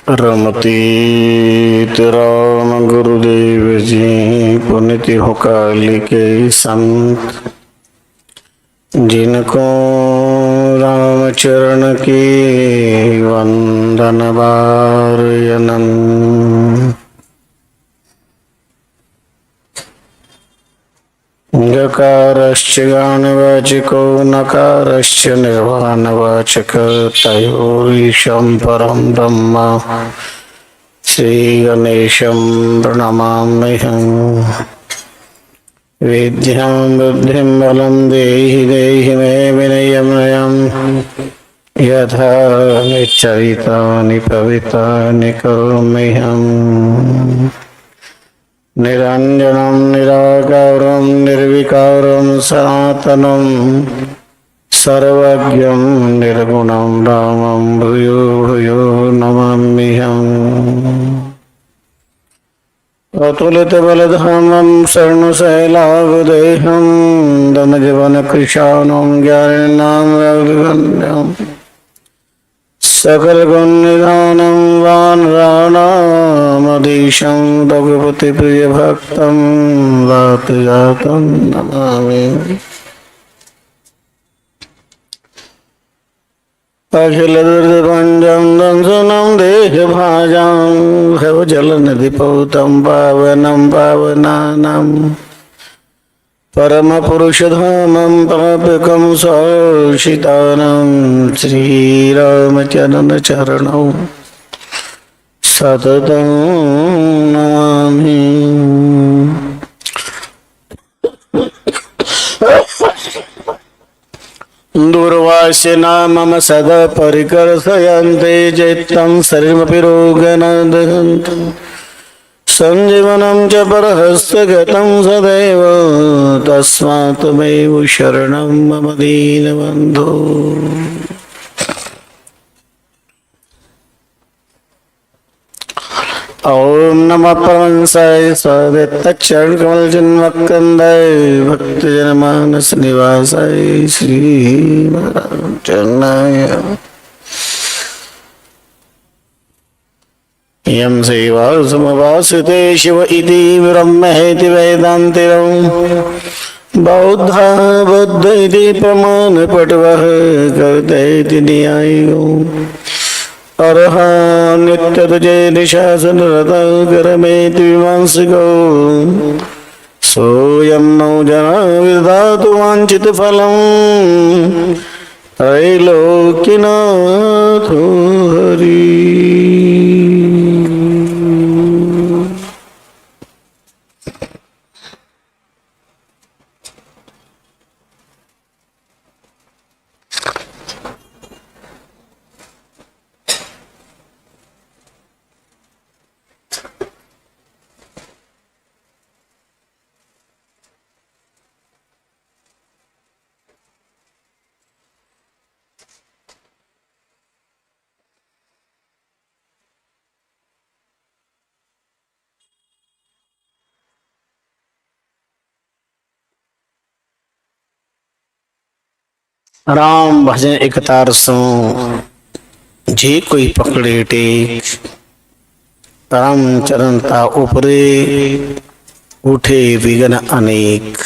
रमतीत राम गुरुदेव जी पुनित हो काली के संत, जिनको राम चरण की वंदन बार अनंत। गकारश्च गानवाचको नकारश्च निर्वाणवाचक तयोरीशं परं ब्रह्म श्रीगणेशं प्रणमाम्यहम्। विद्यां बुद्धिं बलं देहि देहि मे विनयं नयं, यथा निश्चरितानि पवित्राणि करोम्यहम्। निरंजनं निराकारं निर्विकारं सनातनं, सर्वज्ञं निर्गुणं रामं भूयो भूयो नमाम्यहम्। अतुलितबलधामं शरणशैलावदेहं, धनजीवनकृशानं ज्ञानिनां सकलगुणनिधानं वानराणामधीशं, रघुपतिप्रियभक्तं वातजातं नमामि। अखिलदुर्गभञ्जं दंसनं देहभाजां, भवजलनिधिपूतं पावनं पावनानां, परमपुरुषधामं प्राप्यकं शाश्वतानं, श्रीरामचरणौ सततं नमामि। दूर्वास्य मम सदा परिकर्षयन्ते, चैत्तं शरीरमपि रोगेण दहन्ति, संजीवनं च परहस्तगतं सदैव, तस्मात् त्वमेव शरणं मम दीनबन्धो। ओम नमः परमहंसाय सद्गुरुचरणकमलचिन्मकरन्दाय, भक्तजनमानस निवासाय श्रीमदानंदचरणाय। यं सेवासुमवासुते शिव इति ब्रह्मेति वेदान्तिरं, बौद्धा बुद्ध इति प्रमाणपटवः कर्तेति न्यायो। अर्हा नित्यतुजे निशासनरता करमेति विमांसिको, सोऽयं नो जना विदधातु वाञ्छितफलं, त्रैलोक्यनाथो हरिः। राम भजन एकतार सो, जे कोई पकड़े टेक, राम चरणता उपरे उठे विघ्न अनेक।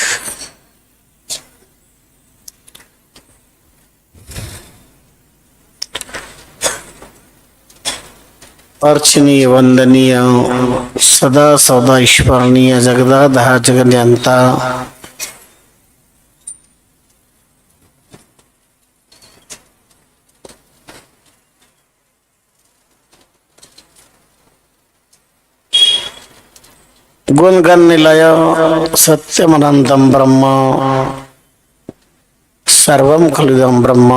अर्चनीय वंदनीय सदा सदा ईश्वरणीय जगदाधार जगन्यंता, गुणगण निलय सत्यमनंतम ब्रह्म, सर्वम खलुदम ब्रह्म,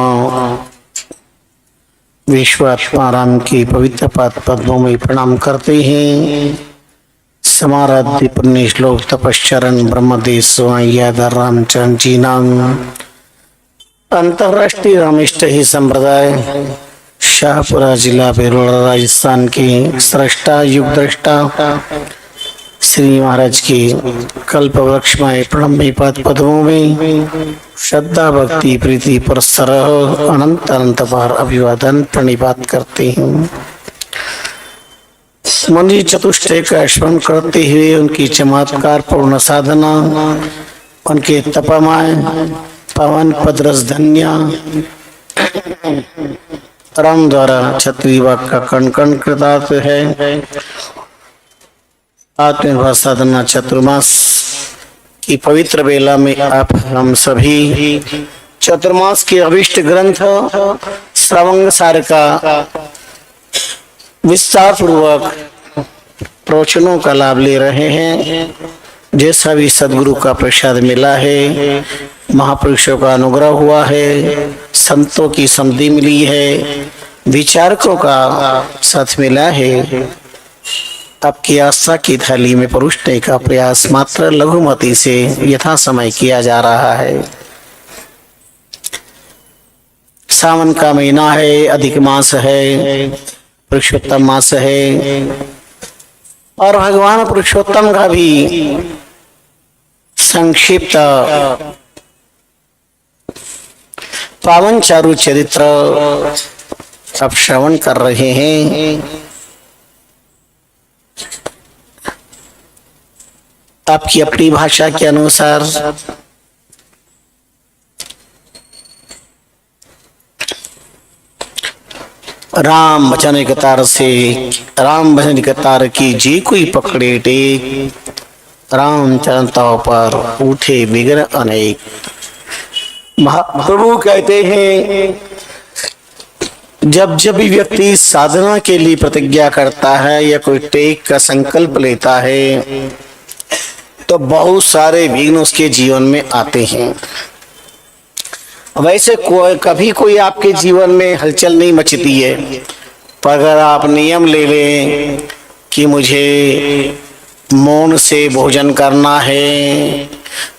विश्वात्माराम की पवित्र पाद पद्मों में प्रणाम करते हैं। समाराध्य पुण्य श्लोक तपश्चरण ब्रह्मदेव स्वायाधर रामचंद्र जी नाम अंतरराष्ट्रीय रामिष्ट ही संप्रदाय शाहपुरा जिला बेरोड़ा राजस्थान के सृष्टा युग दृष्टा श्री महाराज की कल्प वृक्ष में प्रणम्य पद पद्मों में श्रद्धा भक्ति प्रीति पुरस्सर अनंत अनंत बार अभिवादन प्रणिपात करते हैं। मुनि चतुष्टय का स्मरण करते हुए उनकी चमत्कार पूर्ण साधना, उनके तपमय पवन पदरस धन्य राम द्वारा क्षत्रिय वाक का कण कण कृतार्थ है। आत्मनिर्भर साधना चतुर्मास की पवित्र बेला में आप हम सभी चतुर्मास के अभिष्ट ग्रंथ श्रवण सार का विस्तार पूर्वक प्रवचनों का लाभ ले रहे हैं। जैसा भी सदगुरु का प्रसाद मिला है, महापुरुषों का अनुग्रह हुआ है, संतों की समधि मिली है, विचारकों का साथ मिला है, आपकी आस्था की थाली में परोसने का प्रयास मात्र लघुमति से यथा समय किया जा रहा है। सावन का महीना है, अधिक मास है, पुरुषोत्तम मास है और भगवान पुरुषोत्तम का भी संक्षिप्त पावन चारु चरित्र अब श्रवण कर रहे हैं। आपकी अपनी भाषा के अनुसार राम भजन कतार से राम भजन कतार की जी कोई पकड़े टेक, राम चरणताओं पर उठे विघ्न अनेक। महाप्रभु कहते हैं जब जब भी व्यक्ति साधना के लिए प्रतिज्ञा करता है या कोई टेक का संकल्प लेता है तो बहुत सारे विघ्न उसके जीवन में आते हैं। वैसे कभी कोई आपके जीवन में हलचल नहीं मचती है, पर अगर आप नियम ले लें कि मुझे मौन से भोजन करना है,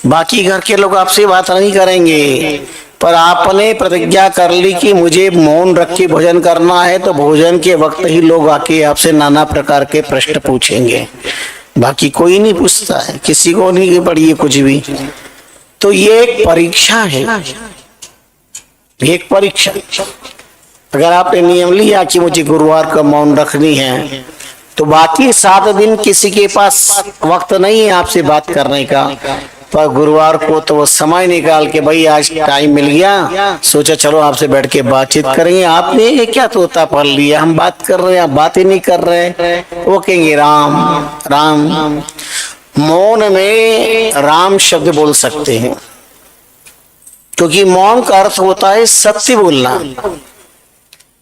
बाकी घर के लोग आपसे बात नहीं करेंगे, पर आपने प्रतिज्ञा कर ली कि मुझे मौन रख के भोजन करना है, तो भोजन के वक्त ही लोग आके आपसे नाना प्रकार के प्रश्न पूछेंगे। बाकी कोई नहीं पूछता है, किसी को नहीं पड़ी है कुछ भी। तो ये एक परीक्षा है, एक परीक्षा। अगर आपने नियम लिया कि मुझे गुरुवार का मौन रखनी है, तो बाकी 7 दिन किसी के पास वक्त नहीं है आपसे बात करने का, पर गुरुवार को तो वो समय निकाल के भाई आज टाइम मिल गया, सोचा चलो आपसे बैठ के बातचीत करेंगे। आपने ये क्या तोता पढ़ लिया, हम बात कर रहे हैं, आप बात ही नहीं कर रहे। वो कहेंगे राम राम। मौन में राम शब्द बोल सकते हैं, क्योंकि मौन का अर्थ होता है सत्य बोलना।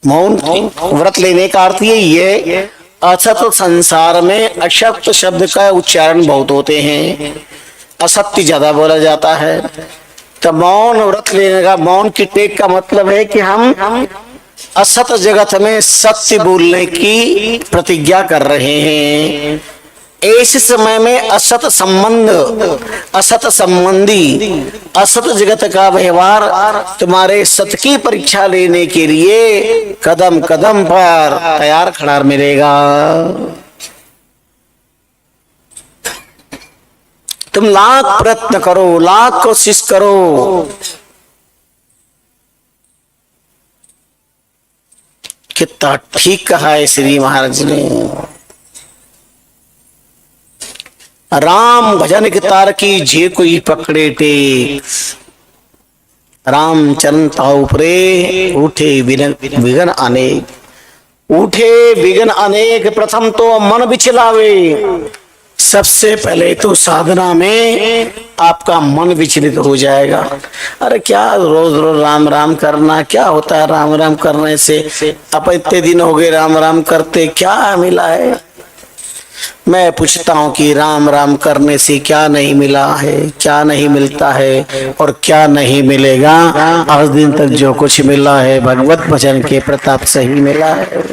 मौन व्रत लेने का अर्थ ये असत संसार में अशक्त शब्द का उच्चारण बहुत होते हैं, असत्य ज्यादा बोला जाता है। तो मौन व्रत लेने का, मौन की टेक का मतलब है कि हम असत जगत में सत्य बोलने की प्रतिज्ञा कर रहे हैं। ऐसे समय में असत संबंध, असत संबंधी, असत जगत का व्यवहार तुम्हारे सत की परीक्षा लेने के लिए कदम कदम पर तैयार खड़ा मिलेगा। तुम लाख प्रयत्न करो, लाख कोशिश करो, कितना ठीक कहा है श्री महाराज ने। राम भजन की तार की जे कोई पकड़े टेक, राम चरण ताऊ परे उठे विघ्न अनेक। उठे विघ्न अनेक, प्रथम तो मन विचलावे। सबसे पहले तो साधना में आपका मन विचलित हो जाएगा। अरे क्या रोज रोज राम राम करना, क्या होता है राम राम करने से? अब इतने दिन हो गए राम राम करते, क्या मिला है? मैं पूछता हूँ कि राम राम करने से क्या नहीं मिला है, क्या नहीं मिलता है और क्या नहीं मिलेगा? आज दिन तक जो कुछ मिला है भगवत भजन के प्रताप से ही मिला है।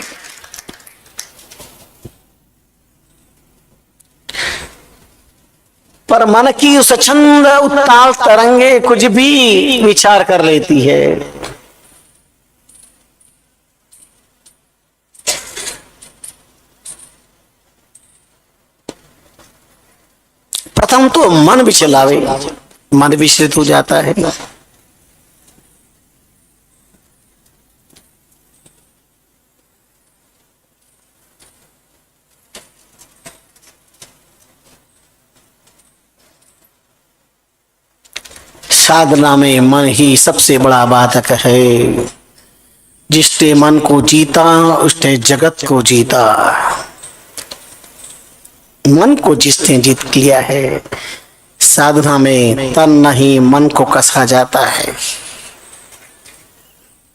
पर मन की उस छंद उत्ताल तरंगे कुछ भी विचार कर लेती है। तो मन विचलावे, मन विचलित हो जाता है। साधना में मन ही सबसे बड़ा बाधक है। जिसने मन को जीता उसने जगत को जीता। मन को जिसने जीत लिया है, साधना में तन नहीं मन को कसा जाता है।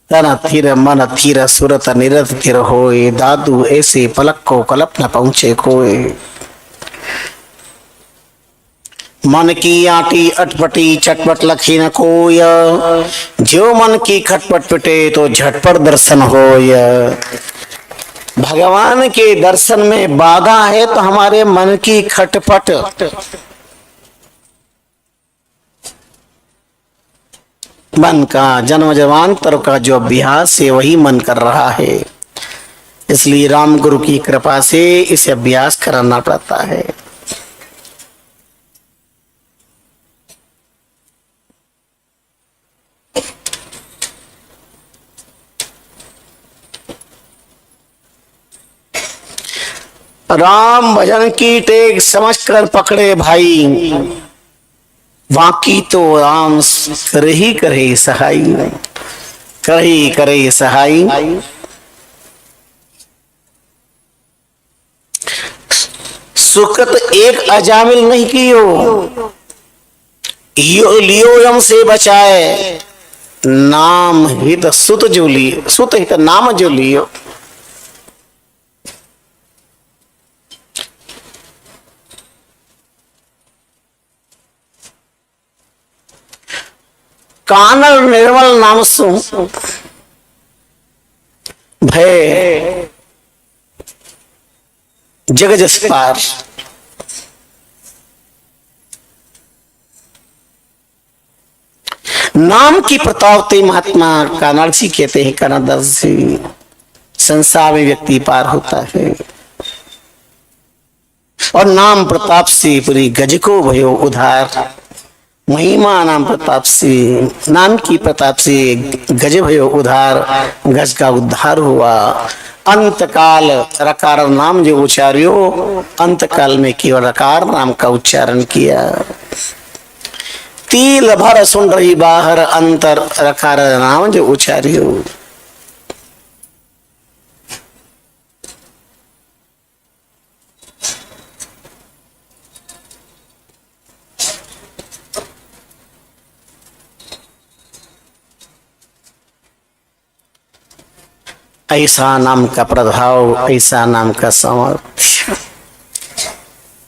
तन थिर मन थिर सुरत निरत थिर होए, दादू ऐसे पलक को कल्प न पहुंचे कोई। मन की आटी अटपटी चटपट लखी न कोय, जो मन की खटपट पिटे तो झटपट दर्शन होय। भगवान के दर्शन में बाधा है तो हमारे मन की खटपट। मन का जन्म जन्मांतर का जो अभ्यास है वही मन कर रहा है, इसलिए राम गुरु की कृपा से इसे अभ्यास कराना पड़ता है। राम भजन की टेक समझ कर पकड़े भाई, बाकी तो राम करे सहाय, करे सहाय। सुकृत एक अजामिल नहीं कियो, यो लियो यम से बचाए। नाम हित सुत जो लियो, सुत हित नाम जो लियो। कानल निर्मल नाम सु भय जग जस पार। नाम की प्रतापते महात्मा कानड़ जी कहते हैं, कानड़ से संसार में व्यक्ति पार होता है। और नाम प्रताप से पूरी गज को भयो उधार। महिमा नाम प्रताप से, नाम की प्रताप से गज भयो उधार, गज का उद्धार हुआ। अंत काल रकार नाम जो उच्चार्यो, अंत काल में केवल रकार नाम का उच्चारण किया। तिल भर सुन रही बाहर, अंतर रकार नाम जो उच्चार्यो। ऐसा नाम का प्रभाव, ऐसा नाम का सामर्थ्य।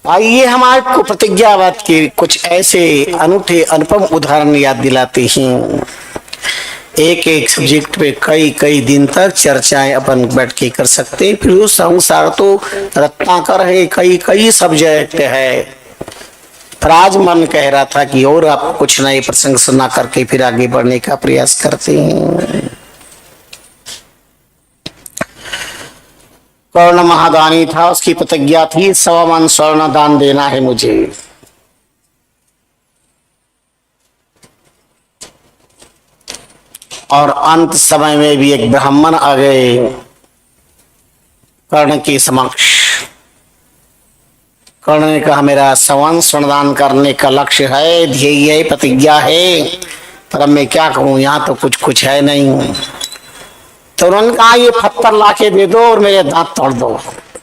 आइए हम आपको प्रतिज्ञावाद के कुछ ऐसे अनूठे अनुपम उदाहरण याद दिलाते हैं। एक एक सब्जेक्ट पे कई कई दिन तक चर्चाएं अपन बैठ के कर सकते हैं। फिर संसार तो रत्नाकर है, कई कई सब्जेक्ट है। पर आज मन कह रहा था कि और आप कुछ नए प्रसंग सुना करके फिर आगे बढ़ने का प्रयास करते हैं। कर्ण महादानी था, उसकी प्रतिज्ञा थी 1.25 मन स्वर्ण दान देना है मुझे। और अंत समय में भी एक ब्राह्मण आ गए कर्ण के समक्ष। कर्ण ने कहा मेरा 1.25 मन स्वर्ण दान करने का लक्ष्य है, ध्येय है, प्रतिज्ञा है, पर अब मैं क्या कहूं, यहाँ तो कुछ है नहीं। तो उन्होंने कहा ये पत्थर लाके दे दो और मेरे दांत तोड़ दो,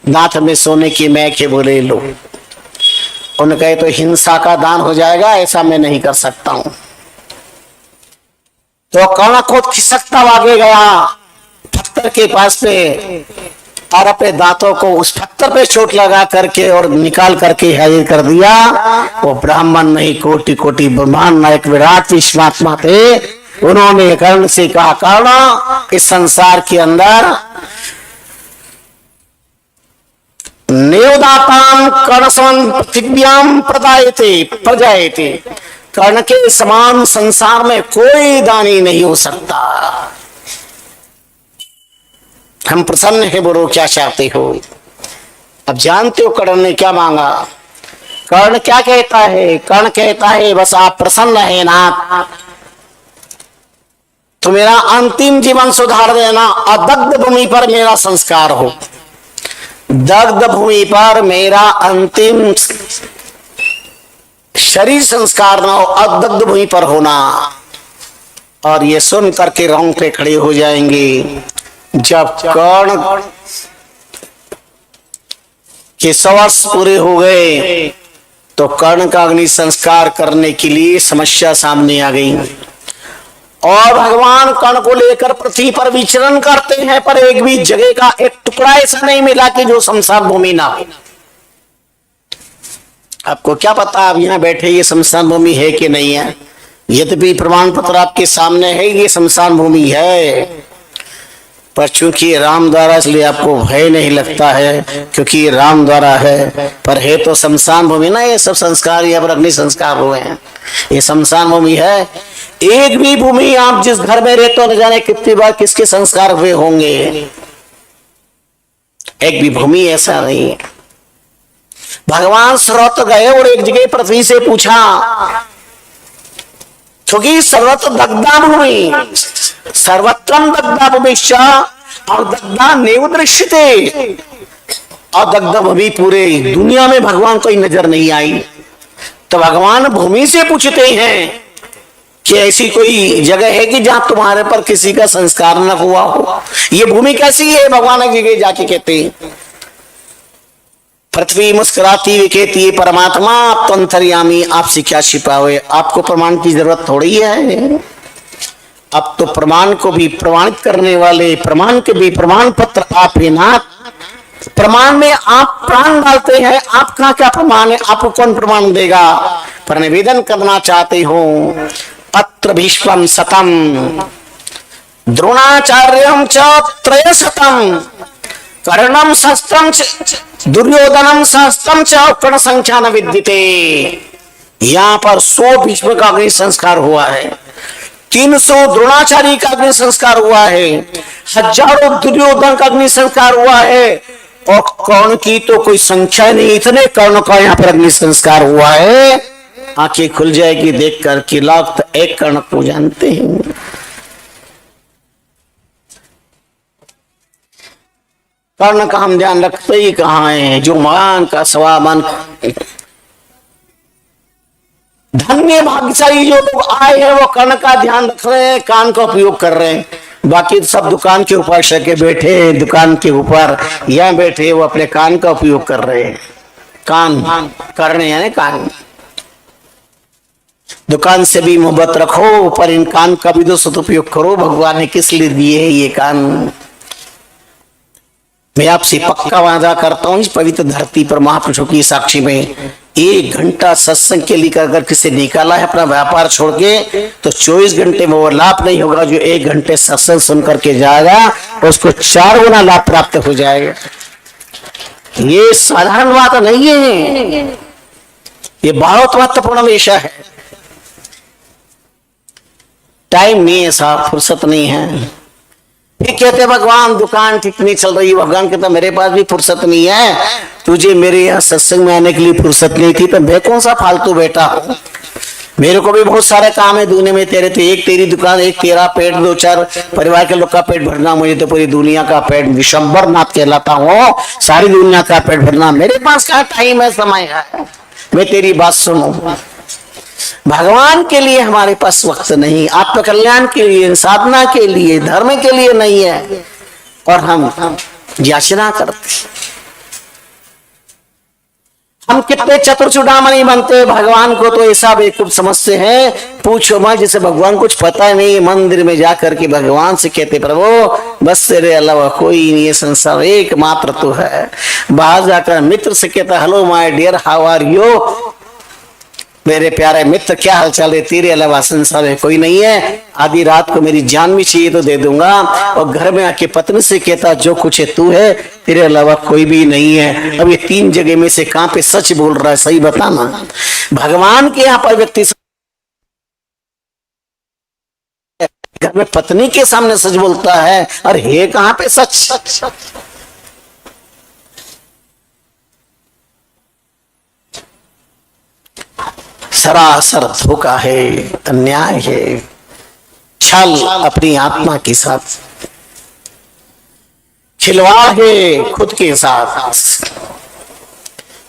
दांत में सोने की मैक है बोले लो। उन्होंने कहा तो हिंसा का दान हो जाएगा, ऐसा मैं नहीं कर सकता हूं। तो कर्ण खुद खिसकता आगे गया पत्थर के पास पे और अपने दांतों को उस पत्थर पे चोट लगा करके और निकाल करके हाजिर कर दिया। वो ब्राह्मण नहीं, कोटि कोटि ब्रह्मांड नायक विराट विश्वात्मा थे। उन्होंने कर्ण से कहा कर्ण इस संसार के अंदर नेवदाताम कर्णसमं पृथिव्याम प्रजायते, कर्ण के समान संसार में कोई दानी नहीं हो सकता। हम प्रसन्न है, बोलो क्या चाहते हो। अब जानते हो कर्ण ने क्या मांगा। कर्ण क्या कहता है? कर्ण कहता है बस आप प्रसन्न है नाथ, तो मेरा अंतिम जीवन सुधार देना, अदग्ध भूमि पर मेरा संस्कार हो। दग्ध भूमि पर मेरा अंतिम शरीर संस्कार ना हो, अदग्ध भूमि पर होना। और ये सुन करके रोंगटे खड़े हो जाएंगे। जब कर्ण के 100 वर्ष पूरे हो गए तो कर्ण का अग्नि संस्कार करने के लिए समस्या सामने आ गई, और भगवान कर्ण को लेकर पृथ्वी पर विचरण करते हैं, पर एक भी जगह का एक टुकड़ा ऐसा नहीं मिला कि जो शमशान भूमि ना हो। आपको क्या पता आप यहाँ बैठे ये शमशान भूमि है कि नहीं है? यद्यपि प्रमाण पत्र आपके सामने है, ये शमशान भूमि है, पर चूंकि राम द्वारा इसलिए आपको भय नहीं लगता है, क्योंकि राम द्वारा है। पर है तो शमशान भूमि ना, ये सब संस्कार यहाँ पर अग्नि संस्कार हुए हैं, ये शमशान भूमि है। एक भी भूमि आप जिस घर में रहते हो न जाने कितनी बार किसके संस्कार हुए होंगे, एक भी भूमि ऐसा नहीं है। भगवान सर्वत्र गए और एक जगह पृथ्वी से पूछा, क्योंकि सर्वत्र दग्धा भूमि, सर्वत्रम दग्धा भूमिश्च और दग्धा नैव दृश्यते, और दग्ध भूमि पूरे दुनिया में भगवान कोई नजर नहीं आई। तो भगवान भूमि से पूछते हैं कि ऐसी कोई जगह है कि जहां तुम्हारे पर किसी का संस्कार न हुआ हो? ये भूमि कैसी है? भगवान की जगह जाके कहते हैं। पृथ्वी मुस्कुराती हुई कहती है, परमात्मा आप तो अंतर्यामी, आपसे क्या छिपा हुए, आपको प्रमाण की जरूरत थोड़ी है। अब तो प्रमाण को भी प्रमाणित करने वाले, प्रमाण के भी प्रमाण पत्र आप ही नाथ। प्रमाण में आप प्राण डालते हैं, आपका क्या प्रमाण है? आपको कौन प्रमाण देगा? पर निवेदन करना चाहते हो, अत्र भीष्मं शतम द्रोणाचार्यं च त्रयशतम कर्णम सहस्त्रम दुर्योधनम सहस्त्रम च कर्ण संख्या न विद्यते। यहाँ पर 100 भीष्म का अग्नि संस्कार हुआ है, 300 द्रोणाचार्य का अग्नि संस्कार हुआ है, हजारों दुर्योधन का अग्नि संस्कार हुआ है, और कर्ण की तो कोई संख्या नहीं, इतने कर्ण का यहाँ पर अग्नि संस्कार हुआ है। आंखें खुल जाएगी देख कर कि लाख तो एक कर्ण को जानते हैं। कर्ण का हम ध्यान रखते ही कहाँ है? जो मान का सवामन, धन्य भाग्यशाली जो लोग आए हैं वो कर्ण का ध्यान रख रहे हैं, कान का उपयोग कर रहे हैं। बाकी सब दुकान के ऊपर सके बैठे हैं, दुकान के ऊपर यहाँ बैठे वो अपने कान का उपयोग कर रहे हैं। कान करने यानी कान, दुकान से भी मोहब्बत रखो, पर इन कान का भी तो सदुपयोग करो। भगवान ने किस लिए दिए है ये कान? मैं आपसे पक्का वादा करता हूं, इस पवित्र धरती पर महापुरुषों की साक्षी में 1 घंटा सत्संग के लिए अगर किसी निकाला है अपना व्यापार छोड़ के, तो 24 घंटे में वो लाभ नहीं होगा। जो 1 घंटे सत्संग सुन करके जाएगा उसको 4 गुना लाभ प्राप्त हो जाएगा। ये साधारण बात नहीं है, ये बहुत महत्वपूर्ण विषय है। टाइम नहीं है साहब, फुर्सत नहीं है। फिर कहते भगवान दुकान ठीक नहीं चल रही, भगवान कहता मेरे पास भी फुर्सत नहीं है, तुझे मेरे यहाँ सत्संग में आने के लिए फुर्सत नहीं थी तो मैं कौन सा फालतू बेटा हूँ, मेरे को भी बहुत सारे काम है दुनिया में। तेरे तो एक तेरी दुकान, एक तेरा पेट, 2-4 परिवार के लोग का पेट भरना, मुझे तो पूरी दुनिया का पेट, विशंबर नाथ कहलाता हूँ, सारी दुनिया का पेट भरना। मेरे पास क्या टाइम है, समय है मैं तेरी बात सुनूं? भगवान के लिए हमारे पास वक्त नहीं, आत्म कल्याण के लिए, साधना के लिए, धर्म के लिए नहीं है, और हम याचना करते। हम कितने चतुर चूड़ामणि बनते, भगवान को तो ऐसा बेवकूफ समझते हैं, पूछो मत। जैसे भगवान कुछ पता नहीं, मंदिर में जाकर के भगवान से कहते प्रभु बस तेरे अलावा कोई नहीं है, संसार एकमात्र तो है। बाहर जाकर मित्र से कहता hello my dear how are you, मेरे प्यारे मित्र क्या हाल चाल है, तेरे अलावा संसार में कोई नहीं है, आधी रात को मेरी जान भी चाहिए तो दे दूंगा। और घर में आके पत्नी से कहता जो कुछ है तू है, तेरे अलावा कोई भी नहीं है। अब ये 3 जगह में से कहां पे सच बोल रहा है, सही बताना। भगवान के यहाँ पर व्यक्ति घर में पत्नी के सामने सच बोलता है, और हे कहां पे सच? सरासर धोखा है, अन्याय है, छल अपनी आत्मा के साथ, खिलवाड़ है खुद के साथ।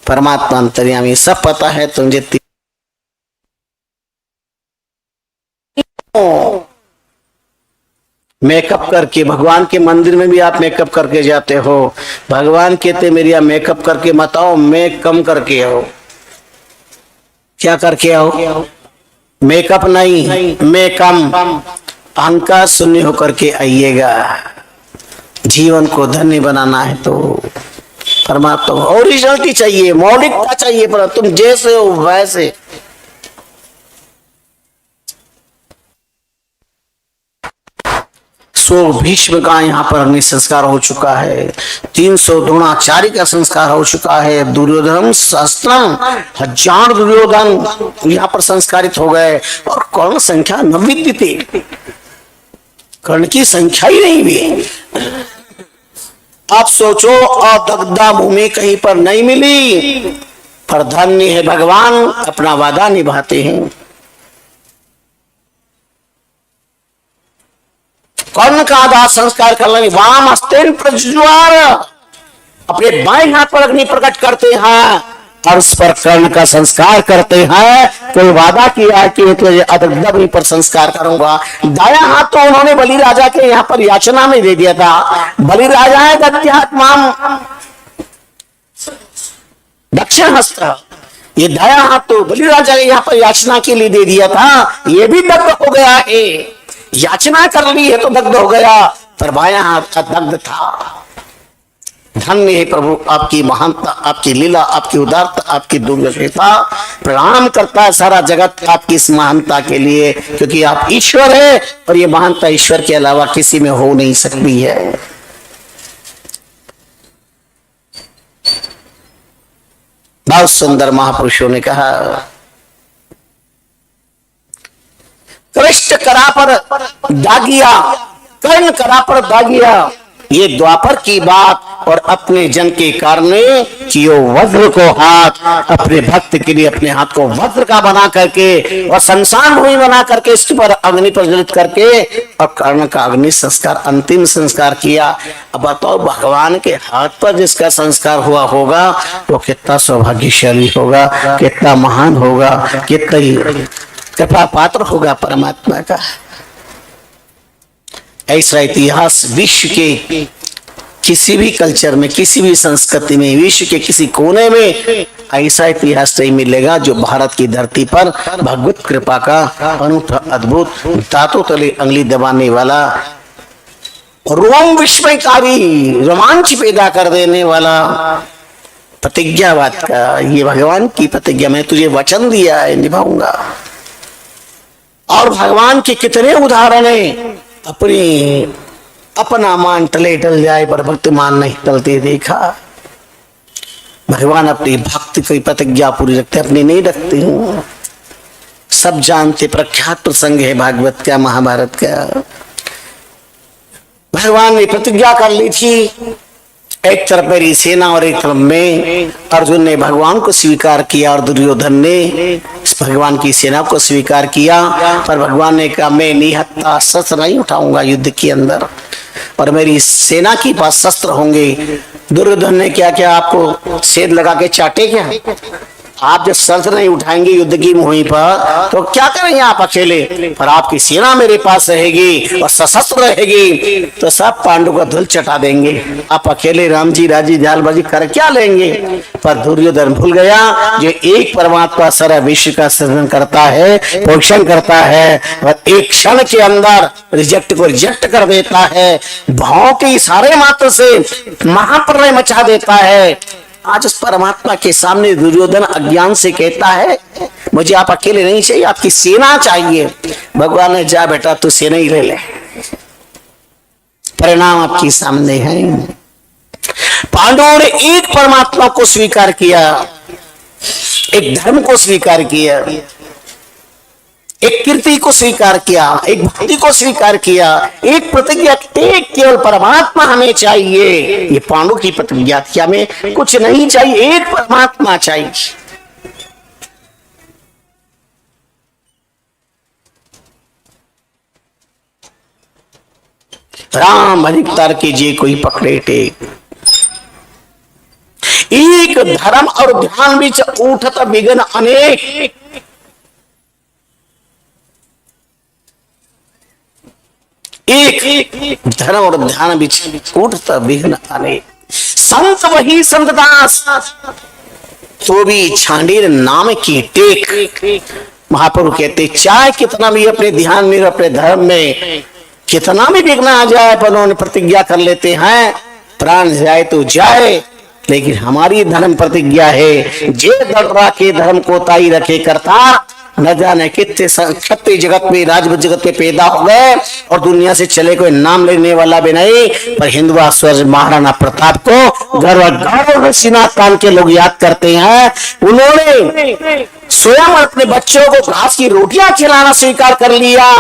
परमात्मा अंतर्यामी सब पता है तुझे। मेकअप करके भगवान के मंदिर में भी आप मेकअप करके जाते हो। भगवान कहते मेरी आप मेकअप करके मत आओ, मैं कम करके आओ। क्या करके आओ? मेकअप नहीं, मैं कम। अहंकार शून्य होकर के आइएगा। जीवन को धन्य बनाना है तो परमात्मा ओरिजिनलिटी चाहिए, मौलिकता चाहिए, पर तुम जैसे हो वैसे। सो भीष्म का यहाँ पर अग्नि संस्कार हो चुका है, 300 द्रोणाचार्य का संस्कार हो चुका है, दुर्योधन सहस्त्रम 1000 दुर्योधन यहाँ पर संस्कारित हो गए, और कर्ण संख्या न विद्यते, कर्ण की संख्या ही नहीं हुई। आप सोचो, अदग्धा भूमि कहीं पर नहीं मिली, पर धन्य है भगवान अपना वादा निभाते हैं। कर्ण का आधा संस्कार कर लेंगे, वाम अस्तेन प्रज्वाल, अपने बाएं हाथ पर अग्नि प्रकट करते हैं और उस पर कर्ण का संस्कार करते हैं। कोई वादा किया कि तुझे अदग्ध पर संस्कार करूंगा। दाया हाथ तो उन्होंने बलि राजा के यहाँ पर याचना में दे दिया था। बलि राजा है दत्यात्माम दक्षिण हस्त, ये दाया हाथ तो बलि राजा के यहाँ पर याचना के लिए दे दिया था, ये भी दग्ध हो गया है। याचना कर ली है तो दग्ध हो गया, पर बायां हाथ दग्ध था। धन्य है प्रभु आपकी महानता, आपकी लीला, आपकी उदारता, आपकी दूरदर्शिता। प्रणाम करता है सारा जगत आपकी इस महानता के लिए, क्योंकि आप ईश्वर है और ये महानता ईश्वर के अलावा किसी में हो नहीं सकती है। बहुत सुंदर महापुरुषों ने कहा, कृष्ण करा पर दागिया, कर्ण करा पर दागिया, ये द्वापर की बात। और अपने जन के कारण कियो वज्र को हाथ, अपने भक्त के लिए अपने हाथ को वज्र का बना करके और संसान भूमि बना करके इसके पर अग्नि प्रज्वलित करके और कर्ण का अग्नि संस्कार अंतिम संस्कार किया। अब बताओ, भगवान के हाथ पर जिसका संस्कार हुआ होगा वो कितना सौभाग्यशाली होगा, कितना महान होगा, कितना कृपा पात्र होगा परमात्मा का। ऐसा इतिहास विश्व के किसी भी कल्चर में, किसी भी संस्कृति में, विश्व के किसी कोने में ऐसा इतिहास नहीं मिलेगा जो भारत की धरती पर भगवत कृपा का अनूठा अद्भुत दांतों तले अंगली दबाने वाला, रोम विस्मयकारी रोमांच पैदा कर देने वाला प्रतिज्ञावाद का, ये भगवान की प्रतिज्ञा, मैं तुझे वचन दिया है निभाऊंगा। और भगवान के कितने उदाहरण हैं, अपना मान टले टल जाए पर भक्त मान नहीं टलते देखा। भगवान अपनी भक्ति की प्रतिज्ञा पूरी रखते, अपनी नहीं रखते हूँ। सब जानते, प्रख्यात प्रसंग है भागवत का, महाभारत का। भगवान ने प्रतिज्ञा कर ली थी, एक तरफ मेरी सेना और एक तरफ में। अर्जुन ने भगवान को स्वीकार किया और दुर्योधन ने भगवान की सेना को स्वीकार किया, पर भगवान ने कहा मैं निहत्था शस्त्र नहीं उठाऊंगा युद्ध के अंदर, और मेरी सेना के पास शस्त्र होंगे। दुर्योधन ने क्या क्या आपको सेध लगा के चाटे क्या? आप जब शस्त्र नहीं उठाएंगे युद्ध की मुहिम पर तो क्या करेंगे आप अकेले, पर आपकी सेना मेरे पास रहेगी और सशस्त्र रहेगी तो सब पांडु का धूल चटा देंगे। आप अकेले राम जी राजी जालबाजी कर क्या लेंगे? पर दुर्योधन भूल गया जो एक परमात्मा सारा विश्व का सृजन करता है, पोषण करता है, और एक क्षण के अंदर रिजेक्ट को रिजेक्ट कर देता है, भाव के इशारे मात्र से महाप्रलय मचा देता है। आज उस परमात्मा के सामने दुर्योधन अज्ञान से कहता है मुझे आप अकेले नहीं चाहिए, आपकी सेना चाहिए। भगवान ने जा बेटा तू सेना ही ले ले, परिणाम आपके सामने है। पांडवों ने एक परमात्मा को स्वीकार किया, एक धर्म को स्वीकार किया, एक कीर्ति को स्वीकार किया, एक भक्ति को स्वीकार किया, एक प्रतिज्ञा, एक केवल परमात्मा हमें चाहिए। ये पांडु की प्रतिज्ञा थी, हमें कुछ नहीं चाहिए, एक परमात्मा चाहिए। राम अधिकतर कीजिए कोई पकड़े टेक। एक धर्म और ध्यान बीच उठत विघ्न अनेक। एक धर्म और ध्यान बीच उठत विघ्न अनेक। संत वही संत दास, तो भी छांडीर नाम की टेक। महाप्रभु कहते चाहे कितना भी अपने ध्यान में अपने धर्म में कितना भी विघ्न आ जाए, पर उन्होंने प्रतिज्ञा कर लेते हैं प्राण जाए तो जाए, लेकिन हमारी धर्म प्रतिज्ञा है जे दर्रा के धर्म को ताई रखे करता। न जाने कितने क्षत्रिय जगत में राजपूत जगत में पैदा हो गए और दुनिया से चले कोई नाम लेने वाला भी नहीं, पर हिंदुआ स्वर्ग महाराणा प्रताप को गर्व गौरव श्रीनाथ कान के लोग याद करते हैं। उन्होंने स्वयं अपने बच्चों को घास की रोटियां खिलाना स्वीकार कर लिया,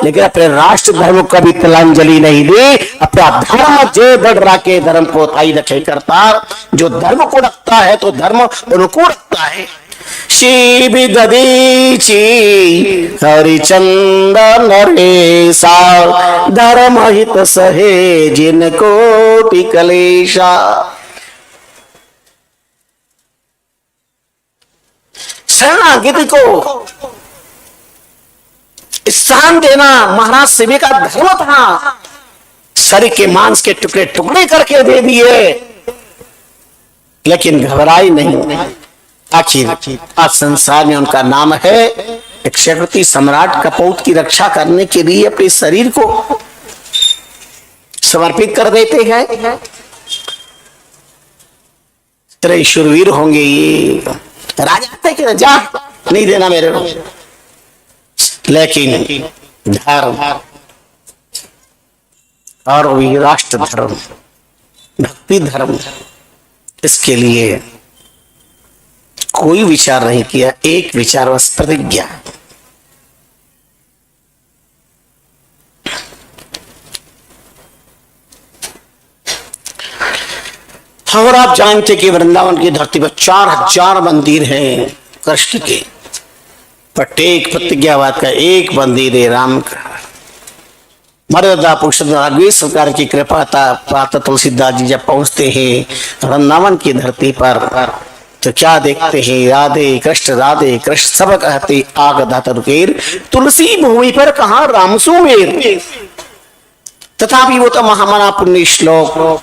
लेकिन अपने राष्ट्र धर्म को भी तिलांजलि नहीं दी। अपना धर्म जे दर्रा के धर्म को ताई रखे करता। जो धर्म को रखता है तो धर्म उनको रखता है। शिव ददीची हरिचंदन रेसा, धर्म हित सहे जिनको टिकलेशा। शरणागति को स्थान देना महाराज शिव का धर्म था। शरीर के मांस के टुकड़े टुकड़े करके दे दिए, लेकिन घबराई नहीं। आखिर आज संसार में उनका नाम है। एक क्षत्रिय सम्राट कपूत की रक्षा करने के लिए अपने शरीर को समर्पित कर देते हैं। तेरे शूरवीर होंगे ये राजा थे कि जा नहीं देना मेरे को, लेकिन धर्म और वही राष्ट्र धर्म भक्ति धर्म, इसके लिए कोई विचार नहीं किया। एक विचार बस प्रतिज्ञा। और आप जानते कि वृंदावन की धरती पर 4000 मंदिर हैं कृष्ण के, प्रत्येक प्रतिज्ञावाद का एक मंदिर है राम का। मर्यादा पुरुषोत्तम सरकार की कृपा प्रातः तुलसीदास जी जब पहुंचते हैं वृंदावन की धरती पर, तो क्या देखते हैं? राधे कृष्ण सब कहते आग धातुकेर, तुलसी भूमि पर कहा राम सुमेर। तथापि वो तो महामना पुण्य श्लोक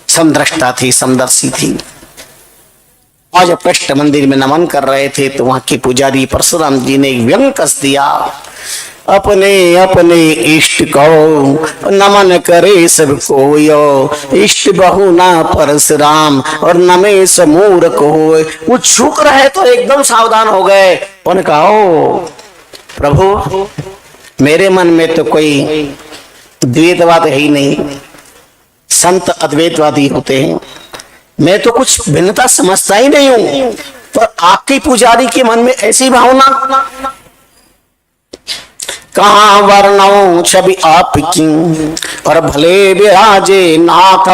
समदृष्टा थी, समदर्शी थी। आज जब कृष्ण मंदिर में नमन कर रहे थे तो वहां के पुजारी परशुराम जी ने व्यंग कस दिया। अपने अपने इष्ट को नमन करे सब कोयो, इष्ट बहु ना परशुराम और नमे समूर्ख होए। वो झुक रहे तो एकदम सावधान हो गए। उन्होंने कहा ओ प्रभु, मेरे मन में तो कोई द्वैतवाद है ही नहीं, संत अद्वैतवादी होते हैं, मैं तो कुछ भिन्नता समझता ही नहीं हूं, पर आपके पुजारी के मन में ऐसी भावना कहाँ वर्णो छवि आपकी और भले विराजे नाथ,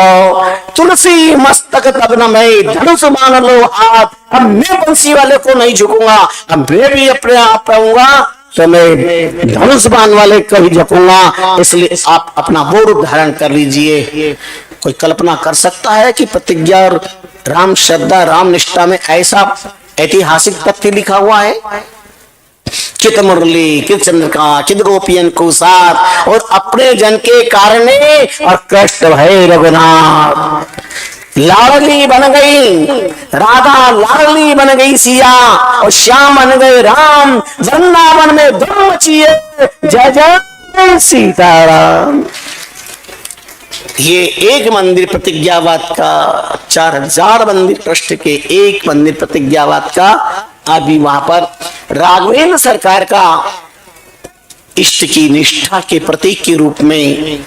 तुलसी मस्तक तब न मैं धनुष मान लो हाथ। अब मैं बंसी वाले को नहीं झुकूंगा, अब मैं भी अपने आप रहूंगा तो मैं धनुष बाण वाले को ही झुकूंगा। इसलिए आप अपना वो रूप धारण कर लीजिए। कोई कल्पना कर सकता है कि प्रतिज्ञा और राम श्रद्धा राम निष्ठा में ऐसा ऐतिहासिक तथ्य लिखा हुआ है? चित मुरली चित चंद्रिका चित गोपियन को साथ और अपने जन के कारणे और कृष्ण भय रघुनाथ। लाडली बन गई राधा, लाडली बन गई सिया और श्याम बन गए राम। वृंदावन में धूम मची है, जय जय सीताराम। ये एक मंदिर प्रतिज्ञावाद का, 4000 मंदिर कृष्ण के एक मंदिर प्रतिज्ञावाद का। अभी वहां पर राघवेंद्र सरकार का इष्ट की निष्ठा के प्रतीक के रूप में,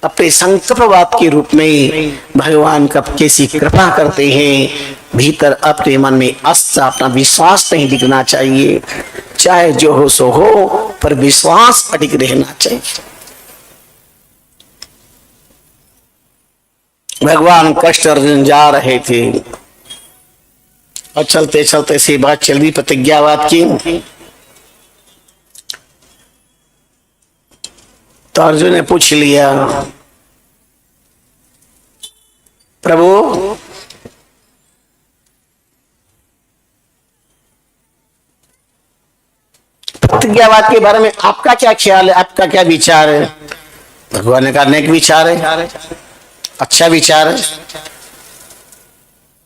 अपने संकल्पवाद के रूप में भगवान कब कैसी कृपा करते हैं। भीतर अपने मन में आस्था अपना विश्वास नहीं दिखना चाहिए, चाहे जो हो सो हो, पर विश्वास अडिग रहना चाहिए। भगवान कृष्ण अर्जुन जा रहे थे और चलते चलते सी बात चल रही प्रतिज्ञावाद की। तो अर्जुन ने पूछ लिया, प्रभु प्रतिज्ञावाद के बारे में आपका क्या ख्याल है, आपका क्या विचार है? भगवान ने कहा नेक विचार है, अच्छा विचार है।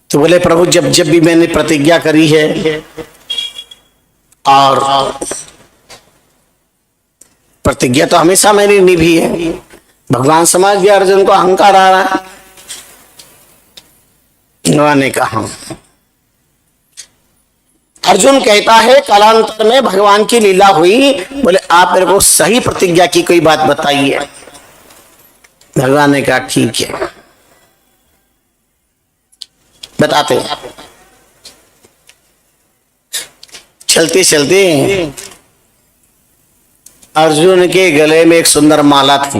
तो बोले प्रभु जब जब भी मैंने प्रतिज्ञा करी है और प्रतिज्ञा तो हमेशा मैंने निभी है। भगवान समझ गया अर्जुन को अहंकार आ रहा है। भगवान ने कहा, अर्जुन कहता है कालांतर में भगवान की लीला हुई। बोले आप मेरे को सही प्रतिज्ञा की कोई बात बताइए। भगवान ने कहा ठीक है बताते। चलते चलते अर्जुन के गले में एक सुंदर माला थी।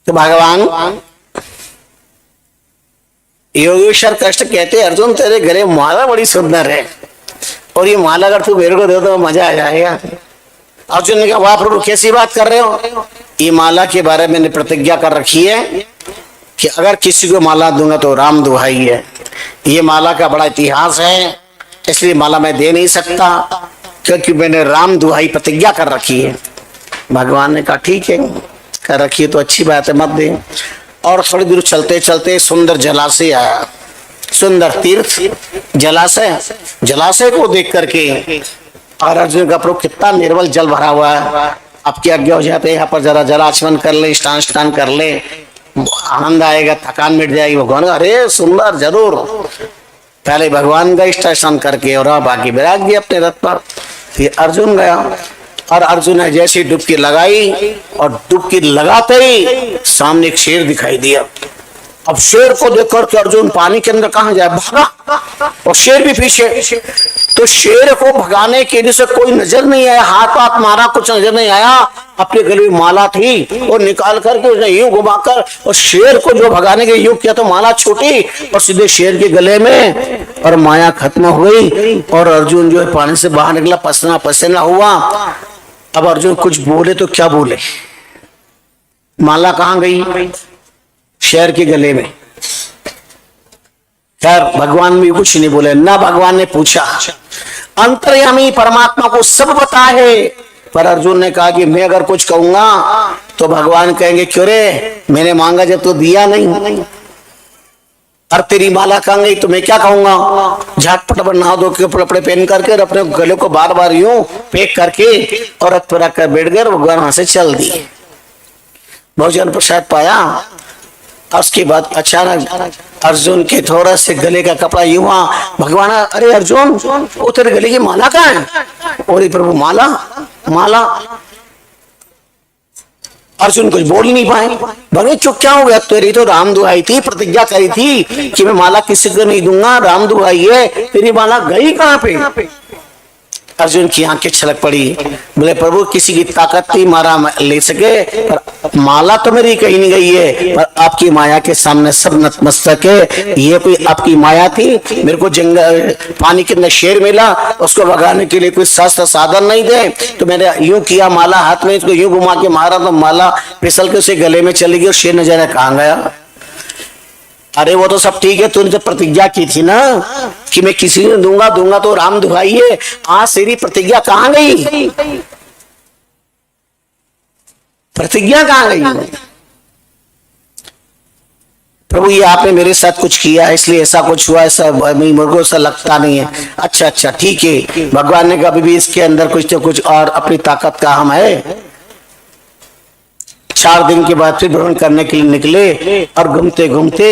तो भगवान योगेश्वर कृष्ण कहते अर्जुन तेरे गले माला बड़ी सुंदर है और ये माला अगर तू मेरे को दे तो मजा आ जाएगा। अर्जुन ने कहा वाह प्रभु कैसी बात कर रहे हो? ये माला के बारे में मैंने प्रतिज्ञा कर रखी है कि अगर किसी को माला दूंगा तो राम दुहाई है। ये माला का बड़ा इतिहास है, इसलिए माला मैं दे नहीं सकता क्योंकि मैंने राम दुहाई प्रतिज्ञा कर रखी है। भगवान ने कहा ठीक है कर रखी है तो अच्छी बात है मत दे। और थोड़ी दूर चलते चलते सुंदर जलाशय आया, सुंदर तीर्थ जलाशय। जलाशय को देख करके और अर्जुन का प्रभु कितना निर्मल जल भरा हुआ है, आपकी आज्ञा हो जाते यहाँ पर जरा जलाचमन कर ले, स्नान कर ले, आनंद आएगा, थकान मिट जाएगी। भगवान अरे सुंदर जरूर। पहले भगवान का स्नान करके और बाकी विराज गए अपने रथ पर। फिर अर्जुन गया और अर्जुन ने जैसे डुबकी लगाई और डुबकी लगाते ही सामने एक शेर दिखाई दिया। अब शेर को देख करके अर्जुन पानी के अंदर कहां जाए, भागा और शेर भी पीछे। तो शेर को भगाने के लिए से कोई नजर नहीं आया, हाथ मारा कुछ नजर नहीं आया। अपने गले में माला थी और निकाल करके उसने यूं घुमाकर और शेर को जो भगाने के यूं किया तो माला छूटी और सीधे शेर के गले में और माया खत्म हो गई। और अर्जुन जो है पानी से बाहर निकला, पसीना पसीना हुआ। अब अर्जुन कुछ बोले तो क्या बोले, माला कहां गई? शेर के गले में। खैर भगवान भी कुछ नहीं बोले ना। भगवान ने पूछा अंतर्यामी परमात्मा को सब पता है, पर अर्जुन ने कहा कि मैं अगर कुछ कहूंगा तो भगवान कहेंगे क्यों रे मैंने मांगा जब तो दिया नहीं, और तेरी माला कहां गई तो मैं क्या कहूंगा। झटपट पर नहा धो के कपड़े पहन करके और अपने गले को बार बार यूं पैक करके और रथ पर रखकर बैठ गए। भगवान वहां से चल दिए, भोजन प्रसाद पाया। और उसके बाद अचानक अर्जुन के थोड़ा से गले का कपड़ा युवा। भगवान अरे अर्जुन वो तेरे गले की माला कहाँ है? और प्रभु माला माला। अर्जुन कुछ बोल नहीं पाए। भगवान चुप क्या हो गया? तेरी तो राम दुहाई थी, प्रतिज्ञा करी थी कि मैं माला किसी को नहीं दूंगा, राम दुहाई है, तेरी माला गई कहाँ पे? अर्जुन की आंखें छलक पड़ी। बोले प्रभु किसी की ताकत नहीं मारा ले सके, पर माला तो मेरी कहीं नहीं गई है, पर आपकी माया के सामने सब नतमस्तक है। ये कोई आपकी माया थी? मेरे को जंगल पानी के अंदर शेर मिला, उसको भगाने के लिए कोई शस्त्र साधन नहीं थे, तो मैंने यूं किया माला हाथ में, इसको यूं घुमा के मारा तो माला फिसल के उसे गले में चली गई और शेर न जाने कहां गया। अरे वो तो सब ठीक है, तूने जब प्रतिज्ञा की थी ना कि मैं किसी ने दूंगा तो राम दुहाई है, आज तेरी प्रतिज्ञा कहां गई? प्रतिज्ञा कहां गई? प्रभु ये आपने मेरे साथ कुछ किया इसलिए ऐसा कुछ हुआ, ऐसा मेरे को ऐसा लगता नहीं है। अच्छा ठीक है। भगवान ने कभी भी इसके अंदर कुछ तो कुछ और अपनी ताकत का हम है। 4 दिन के बाद फिर भ्रमण करने के लिए निकले और घूमते घूमते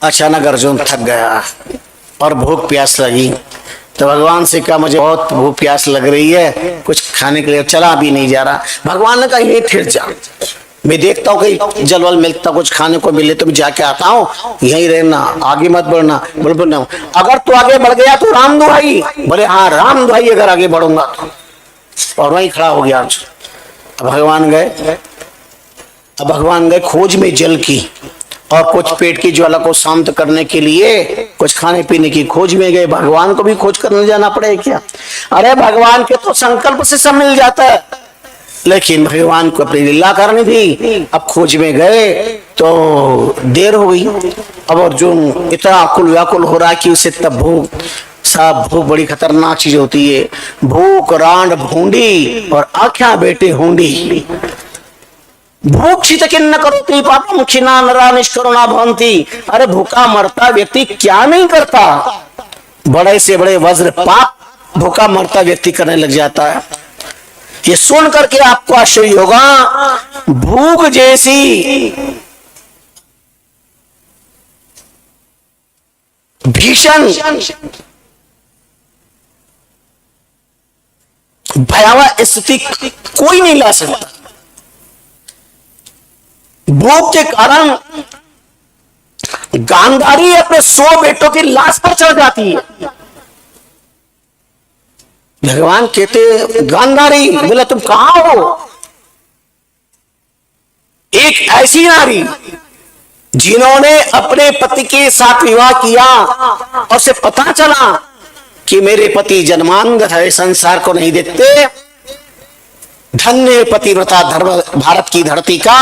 अचानक अर्जुन थक गया और भूख प्यास लगी। तो भगवान से कहा मुझे बहुत भूख प्यास लग रही है, कुछ खाने के लिए। चला भी नहीं जा रहा। भगवान ने कहा ये फिर जा, मैं देखता हूँ कहीं जलवल मिलता कुछ खाने को मिले तो मैं जाके आता हूँ, यहीं रहना, आगे मत बढ़ना। बोले अगर तू आगे बढ़ गया तो राम दुहाई। बोले हाँ राम दुहाई अगर आगे बढ़ूंगा तो। और वहीं खड़ा हो गया अर्जुन। अब भगवान गए खोज में जल की और कुछ पेट की ज्वाला को शांत करने के लिए कुछ खाने पीने की खोज में गए। भगवान को भी खोज करने जाना पड़े क्या? अरे भगवान के तो संकल्प से सब मिल जाता है। लेकिन भगवान को अपनी लीला करनी थी। अब खोज में गए तो देर हो गई। अब अर्जुन इतना अकुल व्याकुल हो रहा है कि उसे तब भूख, साहब भूख बड़ी खतरनाक चीज होती है। भूख रांड भूंडी और आख्या बेटे होंडी। भूख छित किन्न करोति पापम क्षीणा नरा निष्करुणा भवन्ति। अरे भूखा मरता व्यक्ति क्या नहीं करता, बड़े से बड़े वज्र पाप भूखा मरता व्यक्ति करने लग जाता है। ये सुन करके आपको आश्चर्य होगा, भूख जैसी भीषण भयावह स्थिति कोई नहीं ला सकता। भूख के कारण गांधारी अपने 100 बेटों की लाश पर चढ़ जाती है। भगवान कहते गांधारी, बोला तुम कहां हो? एक ऐसी नारी जिन्होंने अपने पति के साथ विवाह किया और उसे पता चला कि मेरे पति जन्मांध है, संसार को नहीं देखते, धन्य पतिव्रता धर्म भारत की धरती का।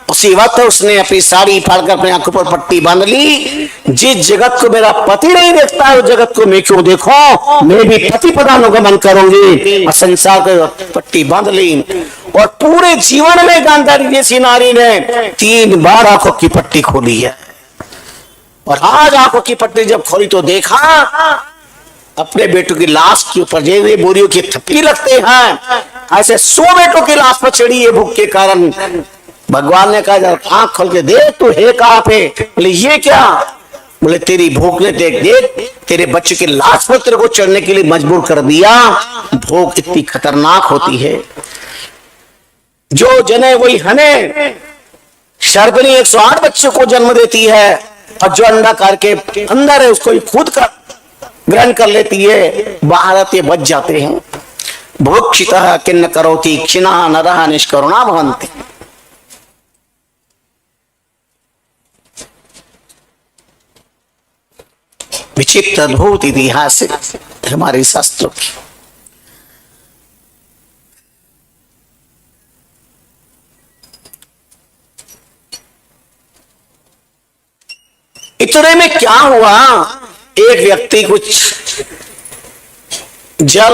उसी वक्त उसने अपनी साड़ी फाड़कर अपने आंखों पर पट्टी बांध ली। जिस जगत को मेरा पति नहीं देखता है उस जगत को मैं क्यों देखूं, मैं भी पति पदानुगमन करूंगी। और संसार को पट्टी बांध ली। और पूरे जीवन में गांधारी जैसी नारी ने 3 बार आंखों की पट्टी खोली है। और आज आंखों की पट्टी जब खोली तो देखा अपने बेटों की लाश के ऊपर जैसे बोरियों की थप्पी लगते हैं, ऐसे 100 बेटों की लाश पर चढ़ी है भूख के कारण। भगवान ने कहा आंख खोल के देख, तू है कहां पे? बोले ये क्या? बोले तेरी भूख ने देख देख तेरे बच्चे की लाश पर तेरे को चढ़ने के लिए मजबूर कर दिया। भूख इतनी खतरनाक होती है। जो जने वही हने। सर्पनी 108 बच्चों को जन्म देती है और जो अंडा करके अंदर है उसको खुद का ग्रहण कर लेती है, बाहर आते बच जाते हैं। भोक्षितः किन्न करोति क्षीणा नरः निष्करुणा भवन्ति। विचित्र अद्भुत इतिहास हमारे शास्त्रों की। इतने में क्या हुआ, एक व्यक्ति कुछ जल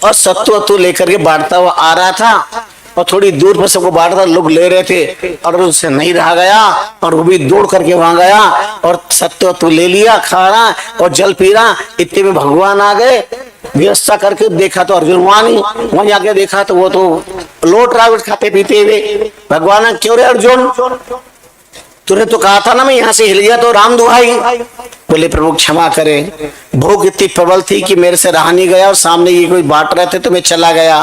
और सत्व लेकर के बांटता हुआ आ रहा था और थोड़ी दूर पर सबको बांट रहा, लोग ले रहे थे और उससे नहीं रहा गया और वो भी दौड़ करके वहां गया और सत्व ले लिया, खा रहा और जल पी रहा। इतने में भगवान आ गए, व्यवस्था करके देखा तो अर्जुन वहां नहीं, वहां जाके देखा तो वो तो लोट रहा खाते पीते हुए। भगवान क्यों रे अर्जुन, तूने तो कहा था ना मैं यहाँ से हिल गया तो राम दुहाई। बोले प्रभु क्षमा करे, भूख इतनी प्रबल थी कि मेरे से रहा नहीं गया और सामने ये कोई बांट रहे थे तो मैं चला गया।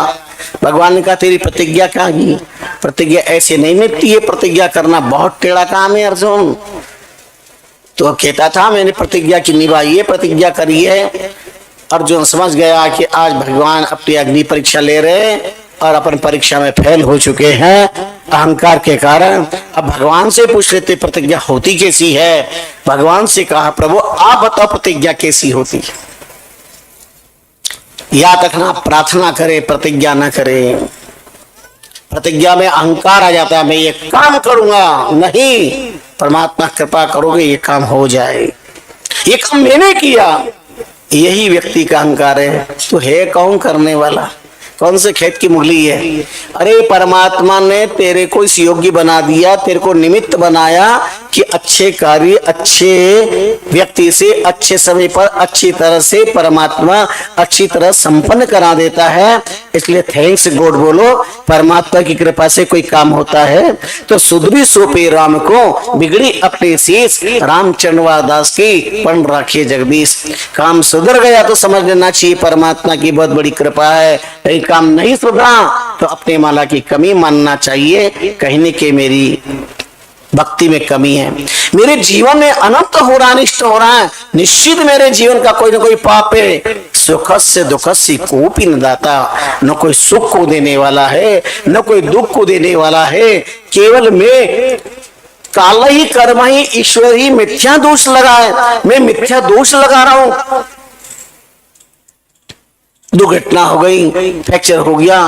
भगवान ने कहा तेरी प्रतिज्ञा क्या की? प्रतिज्ञा ऐसे नहीं निभती है, प्रतिज्ञा करना बहुत टेढ़ा काम है अर्जुन। तो कहता था मैंने प्रतिज्ञा की निभाई है, प्रतिज्ञा करी है। अर्जुन समझ गया कि आज भगवान अपनी अग्नि परीक्षा ले रहे हैं और अपन परीक्षा में फेल हो चुके हैं अहंकार के कारण। अब भगवान से पूछ लेते प्रतिज्ञा होती कैसी है। भगवान से कहा प्रभु आप बताओ प्रतिज्ञा कैसी होती है। याद रखना, प्रार्थना करे प्रतिज्ञा न करे। प्रतिज्ञा में अहंकार आ जाता है, मैं ये काम करूंगा, नहीं, परमात्मा कृपा करोगे ये काम हो जाए, ये काम मैंने किया। यही व्यक्ति का अहंकार है। तो है कौन करने वाला? कौन से खेत की मुगली है? अरे परमात्मा ने तेरे को इस योग्य बना दिया, तेरे को निमित्त बनाया कि अच्छे कार्य अच्छे व्यक्ति से अच्छे समय पर अच्छी तरह से परमात्मा अच्छी तरह संपन्न करा देता है। इसलिए थैंक्स गॉड बोलो। परमात्मा की कृपा से कोई काम होता है तो सुधरी सोपे राम को, बिगड़ी अपने शीश रामचंद्र दास की पण राखिए जगदीश। काम सुधर गया तो समझ लेना चाहिए परमात्मा की बहुत बड़ी कृपा है। काम नहीं सुधरा तो अपने माला की कमी मानना चाहिए, कहने के मेरी भक्ति में कमी है, मेरे जीवन में अनंत हो रहा, अनिष्ट हो रहा है, निश्चित मेरे जीवन का कोई ना कोई पाप है। सुख से दुख से कोपी न दाता, न कोई सुख को देने वाला है न कोई दुख को देने वाला है। केवल मैं काल ही कर्म ही ईश्वर ही मिथ्या दोष लगाए, मैं मिथ्या दोष लगा रहा हूं। दुर्घटना हो गई, फ्रैक्चर हो गया,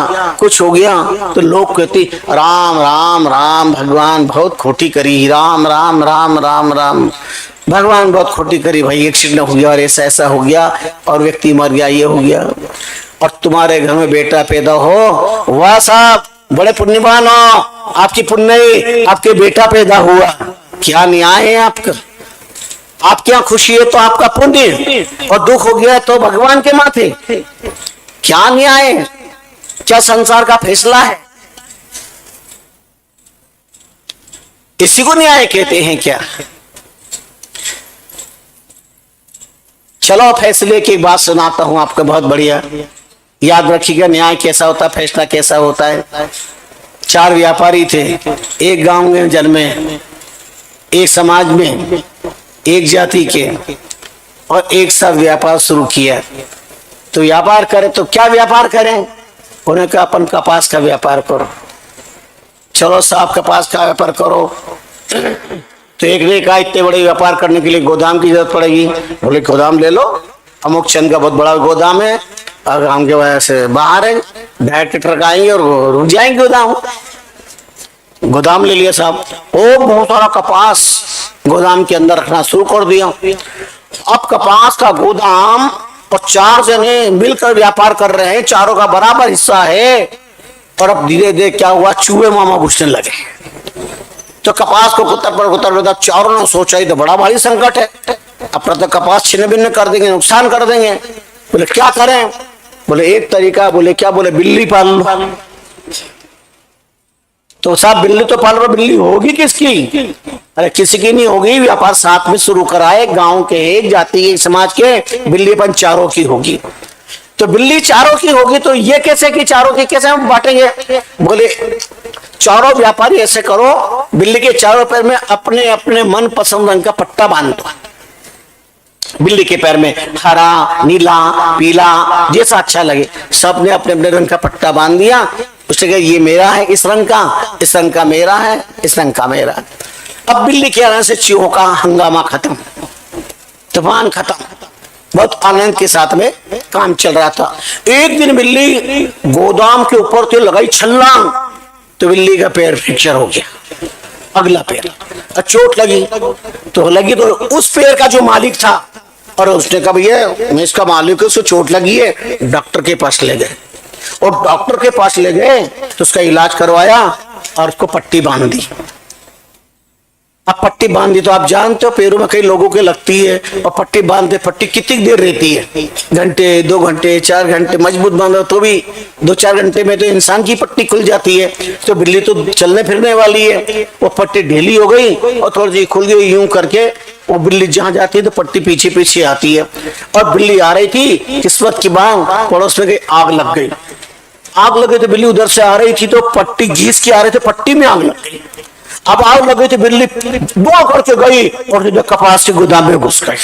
कुछ हो गया, तो लोग कहते राम राम राम, भगवान बहुत खोटी करी, राम राम राम राम राम, भगवान बहुत खोटी करी भाई, एक्सीडेंट हो गया और ऐसा ऐसा हो गया और व्यक्ति मर गया, ये हो गया, और तुम्हारे घर में बेटा पैदा हो, वाह साहब बड़े पुण्यवान हो, आपकी पुण्य, आपके बेटा पैदा हुआ, क्या न्याय है आपका? आपके यहाँ खुशी है तो आपका पुण्य, और दुख हो गया तो भगवान के माथे, क्या न्याय है? क्या संसार का फैसला है? इसी को न्याय कहते हैं क्या? चलो फैसले की बात सुनाता हूं आपको, बहुत बढ़िया, याद रखिएगा न्याय कैसा होता है, फैसला कैसा होता है। 4 व्यापारी थे, एक गांव में जन्मे, एक समाज में, एक जाति के, और एक साथ व्यापार शुरू किया। तो व्यापार करें तो क्या व्यापार करें? उन्होंने कहा अपन कपास का व्यापार करो। चलो साहब कपास का व्यापार करो। तो एक ने कहा इतने बड़े व्यापार करने के लिए गोदाम की जरूरत पड़ेगी। बोले गोदाम ले लो, अमुक चंद का बहुत बड़ा गोदाम है, और गांव के वजह से बाहर है, डायरेक्ट ट्रक आएंगे और रुक जाएंगे गोदाम। गोदाम ले लिया साहब, ओ बहुत सारा कपास गोदाम के अंदर रखना शुरू कर दिया। अब कपास का गोदाम और 4 जने मिलकर व्यापार कर रहे हैं, चारों का बराबर हिस्सा है, और अब धीरे धीरे क्या हुआ, चूहे मामा घुसने लगे। तो कपास को कुतर चारों ने सोचा तो बड़ा भारी संकट है, अपना तो कपास छिन्न भिन्न कर देंगे, नुकसान कर देंगे। बोले क्या करें? बोले एक तरीका, बोले क्या? बोले बिल्ली पाल लो। तो साहब बिल्ली तो पाल लो, बिल्ली होगी किसकी? अरे किसी की नहीं होगी, व्यापार साथ में शुरू कराए, गांव के एक जाति के समाज के, बिल्ली अपन चारों की होगी। तो बिल्ली चारों की होगी तो ये कैसे कि चारों की कैसे हम बांटेंगे? बोले चारों व्यापारी ऐसे करो, बिल्ली के चारों पैर में अपने अपने मन पसंद रंग का पट्टा बांध दो। बिल्ली के पैर में हरा, नीला, पीला, जैसा अच्छा लगे, सबने अपने अपने रंग का पट्टा बांध दिया। उसने कहा ये मेरा है इस रंग का, इस रंग का मेरा है, इस रंग का मेरा है। अब बिल्ली के आने से चूहों का हंगामा खत्म, तूफान खत्म, बहुत आनंद के साथ में काम चल रहा था। एक दिन बिल्ली गोदाम के ऊपर से लगाई छलांग, तो बिल्ली का पैर फ्रैक्चर हो गया, अगला पैर, चोट लगी। तो उस पैर का जो मालिक था, और उसने कहा भैया मैं इसका मालिक हूं, उसको चोट लगी है, डॉक्टर के पास ले गए। और डॉक्टर के पास ले गए तो उसका इलाज करवाया और उसको पट्टी बांध दी। अब पट्टी बांध दी तो आप जानते हो पैरों में कई लोगों के लगती है, और पट्टी बांधते, पट्टी कितनी देर रहती है? घंटे, 2 घंटे, 4 घंटे, मजबूत बांधो तो भी 2-4 घंटे में तो इंसान की पट्टी खुल जाती है। तो बिल्ली तो चलने फिरने वाली है, वो पट्टी ढीली हो गई और थोड़ी सी खुल गई, यूं करके वो बिल्ली जहां जाती है तो पट्टी पीछे पीछे आती है। और बिल्ली आ रही थी, किस्मत की बात, पड़ोस में आग लग गई। आग लगे तो बिल्ली उधर से आ रही थी तो पट्टी घीस के आ रहे थे, पट्टी में आग लग गई। अब आग लगी तो बिल्ली दौड़ करके गई और कपास के गोदाम में घुस गई।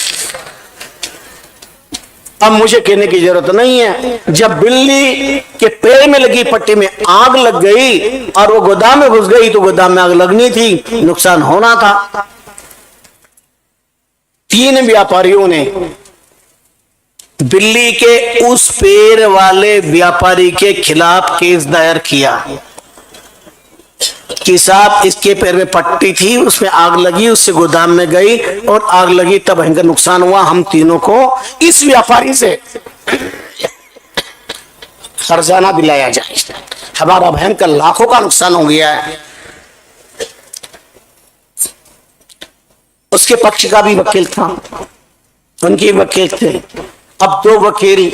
अब मुझे कहने की जरूरत नहीं है, जब बिल्ली के पैर में लगी पट्टी में आग लग गई और वो गोदाम में घुस गई, तो गोदाम में आग लगनी थी, नुकसान होना था। 3 व्यापारियों ने बिल्ली के उस पैर वाले व्यापारी के खिलाफ केस दायर किया कि साहब इसके पैर में पट्टी थी, उसमें आग लगी, उससे गोदाम में गई और आग लगी, तब भयंकर नुकसान हुआ। हम तीनों को इस व्यापारी से हर्जाना दिलाया जाए, हमारा भयंकर लाखों का नुकसान हो गया है। उसके पक्ष का भी वकील था, उनके वकील थे। अब 2 वकील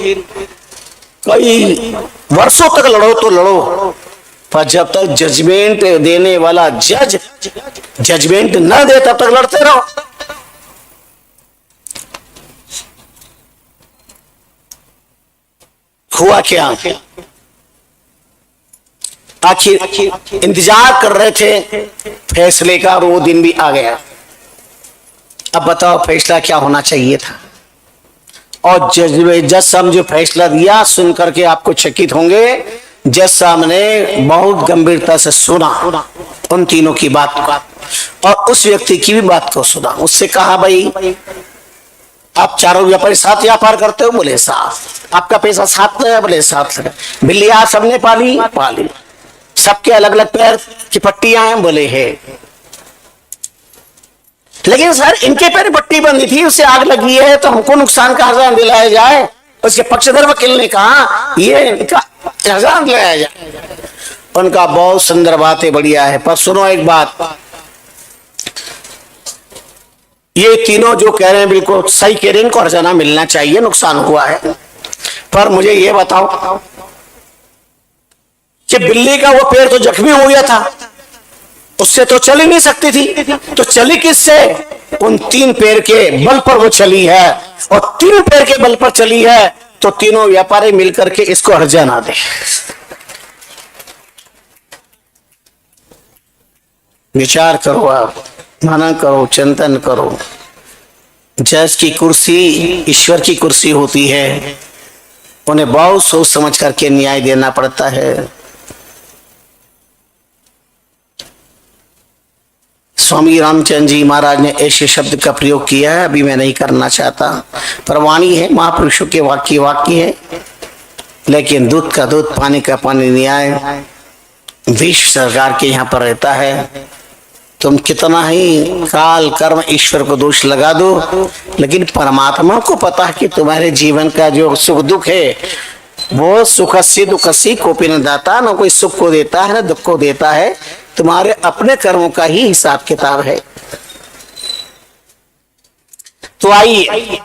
कई वर्षों तक लड़ो तो लड़ो, पर जब तक जजमेंट देने वाला जज जजमेंट न दे तब तक लड़ते रहो। हुआ क्या? आखिर इंतजार कर रहे थे फैसले का, और वो दिन भी आ गया। अब बताओ फैसला क्या होना चाहिए था? और जज साहब जो फैसला दिया सुन करके आपको चकित होंगे। जज साहब ने बहुत गंभीरता से सुना उन तीनों की बात को, और उस व्यक्ति की भी बात को सुना। उससे कहा भाई आप चारों व्यापारी साथ व्यापार करते हो? बोले साथ। आपका पैसा साथ है? बोले साथ है। बिल्लियां सबने पाली? पाली। सबके अलग अलग पैर की पट्टियां हैं? बोले है। लेकिन सर इनके पैर पट्टी बंदी थी, उससे आग लगी है, तो हमको नुकसान का हर्जाना दिलाया जाए? उसके पक्षधर वकील ने कहा ये इनका हर्जाना दिलाया जाए। उनका बहुत सुंदर बातें बढ़िया है, पर सुनो एक बात, ये तीनों जो कह रहे हैं बिल्कुल सही कह रहे हैं, इनको हर्जाना मिलना चाहिए, नुकसान हुआ है। पर मुझे ये बताओ कि बिल्ली का वो पैर तो जख्मी हो गया था, उससे तो चल ही नहीं सकती थी, तो चली किससे? उन 3 पैर के बल पर वो चली है, और 3 पैर के बल पर चली है, तो तीनों व्यापारी मिलकर के इसको हर्जाना दे। विचार करो, आप मनन करो, चिंतन करो। जज की कुर्सी ईश्वर की कुर्सी होती है, उन्हें बहुत सोच समझ करके न्याय देना पड़ता है। स्वामी रामचंद्र जी महाराज ने ऐसे शब्द का प्रयोग किया है, अभी मैं नहीं करना चाहता, पर वाणी है, महापुरुषों के वाक्य है। लेकिन दूध का दूध पानी का पानी न्याय विश्व सरकार के यहाँ पर रहता है। तुम कितना ही काल कर्म ईश्वर को दोष लगा दो, लेकिन परमात्मा को पता है कि तुम्हारे जीवन का जो सुख दुख है वो सुखस्य दुखस्य कोपी न दाता, न कोई सुख को देता है न दुख को देता है, तुम्हारे अपने कर्मों का ही हिसाब किताब है। तो आइए,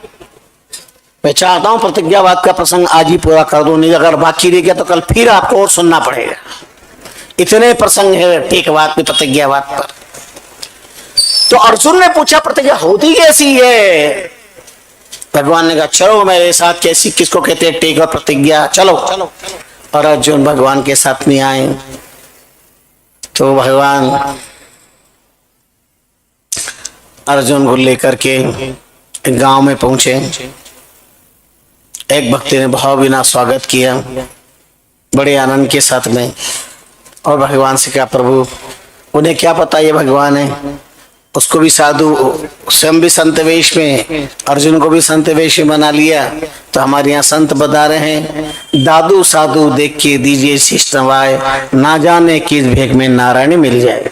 मैं चाहता हूं प्रतिज्ञावाद का प्रसंग आज ही पूरा कर दो, नहीं अगर बाकी रह गया तो कल फिर आपको और सुनना पड़ेगा। इतने प्रसंग है टेकवाद में, प्रतिज्ञावाद पर। तो अर्जुन ने पूछा प्रतिज्ञा होती कैसी है? भगवान ने कहा चलो मेरे साथ, कैसी किसको कहते हैं टेक और प्रतिज्ञा, चलो। और अर्जुन भगवान के साथ में आए, तो भगवान अर्जुन को लेकर के गांव में पहुंचे। एक भक्ति ने भाव बिना स्वागत किया, बड़े आनंद के साथ में, और भगवान से कहा प्रभु, उन्हें क्या पता ये भगवान है, उसको भी साधु, स्वयं भी संत वेश में, अर्जुन को भी संत वेश में बना लिया। तो हमारे यहाँ संत बता रहे हैं, दादू साधु देख के दीजिए शिष्ट नवाए, ना जाने किस भेग में नारायण मिल जाए।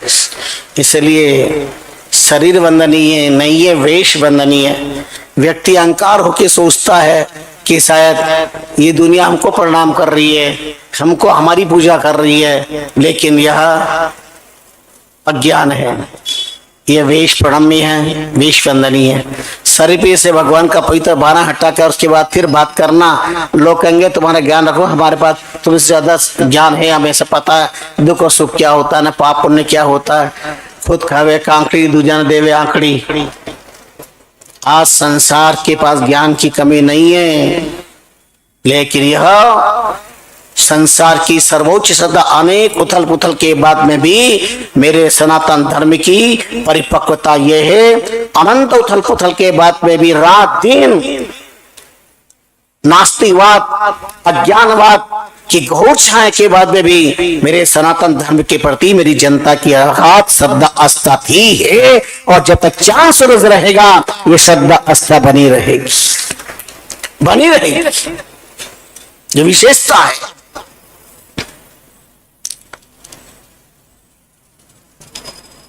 इसलिए शरीर वंदनीय नहीं है, वेश वंदनीय है। व्यक्ति अहंकार होके सोचता है कि शायद ये दुनिया हमको प्रणाम कर रही है, हमको हमारी पूजा कर रही है, लेकिन यह अज्ञान है, यह वेश प्रणम्य है, वेश वंदनीय है। शरीर पे से भगवान का पवित्र बाना हटा कर उसके बाद फिर बात करना, लोग कहेंगे तुम्हारा ज्ञान रखो, हमारे पास तुमसे ज्यादा ज्ञान है, हमें सब पता है दुख और सुख क्या होता है, ना पाप पुण्य क्या होता है। खुद खावे कांकड़ी दूजा न देवे आंकड़ी। आज संसार के पास ज्ञान की कमी नहीं है, लेकिन यह संसार की सर्वोच्च सदा अनेक उथल पुथल के बाद में भी मेरे सनातन धर्म की परिपक्वता यह है, अनंत उथल पुथल के बाद में भी रात दिन नास्तिकवाद अज्ञानवाद की घोर छाया के बाद में भी मेरे सनातन धर्म के प्रति मेरी जनता की अगाध श्रद्धा आस्था थी है, और जब तक चांद सूरज रहेगा ये श्रद्धा आस्था बनी रहेगी, बनी रहेगी। जो विशेषता है,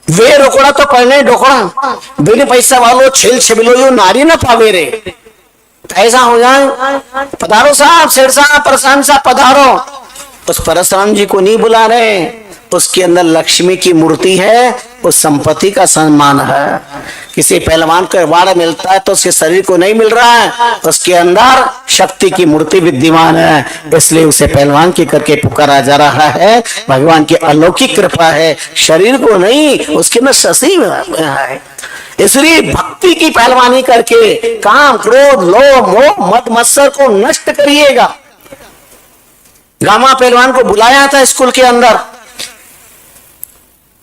वे रोकड़ा तो पहले डोकड़ा, बिन पैसा वालों छेल छबिलो यो नारी न पावे रे। ऐसा हो जाए, पधारो साहब, सेठ साहब, परसान साहब पधारो। उस परशुराम जी को नहीं बुला रहे, उसके अंदर लक्ष्मी की मूर्ति है, उस संपत्ति का सम्मान है। किसी पहलवान को अवार्ड मिलता है तो उसके शरीर को नहीं मिल रहा है, उसके अंदर शक्ति की मूर्ति विद्यमान है, इसलिए उसे पहलवान के करके पुकारा जा रहा है। भगवान की अलौकिक कृपा है, शरीर को नहीं, उसके अंदर शशि है। इसलिए भक्ति की पहलवानी करके काम क्रोध लोभ मोह मद मत्सर को नष्ट करिएगा। गामा पहलवान को बुलाया था स्कूल के अंदर,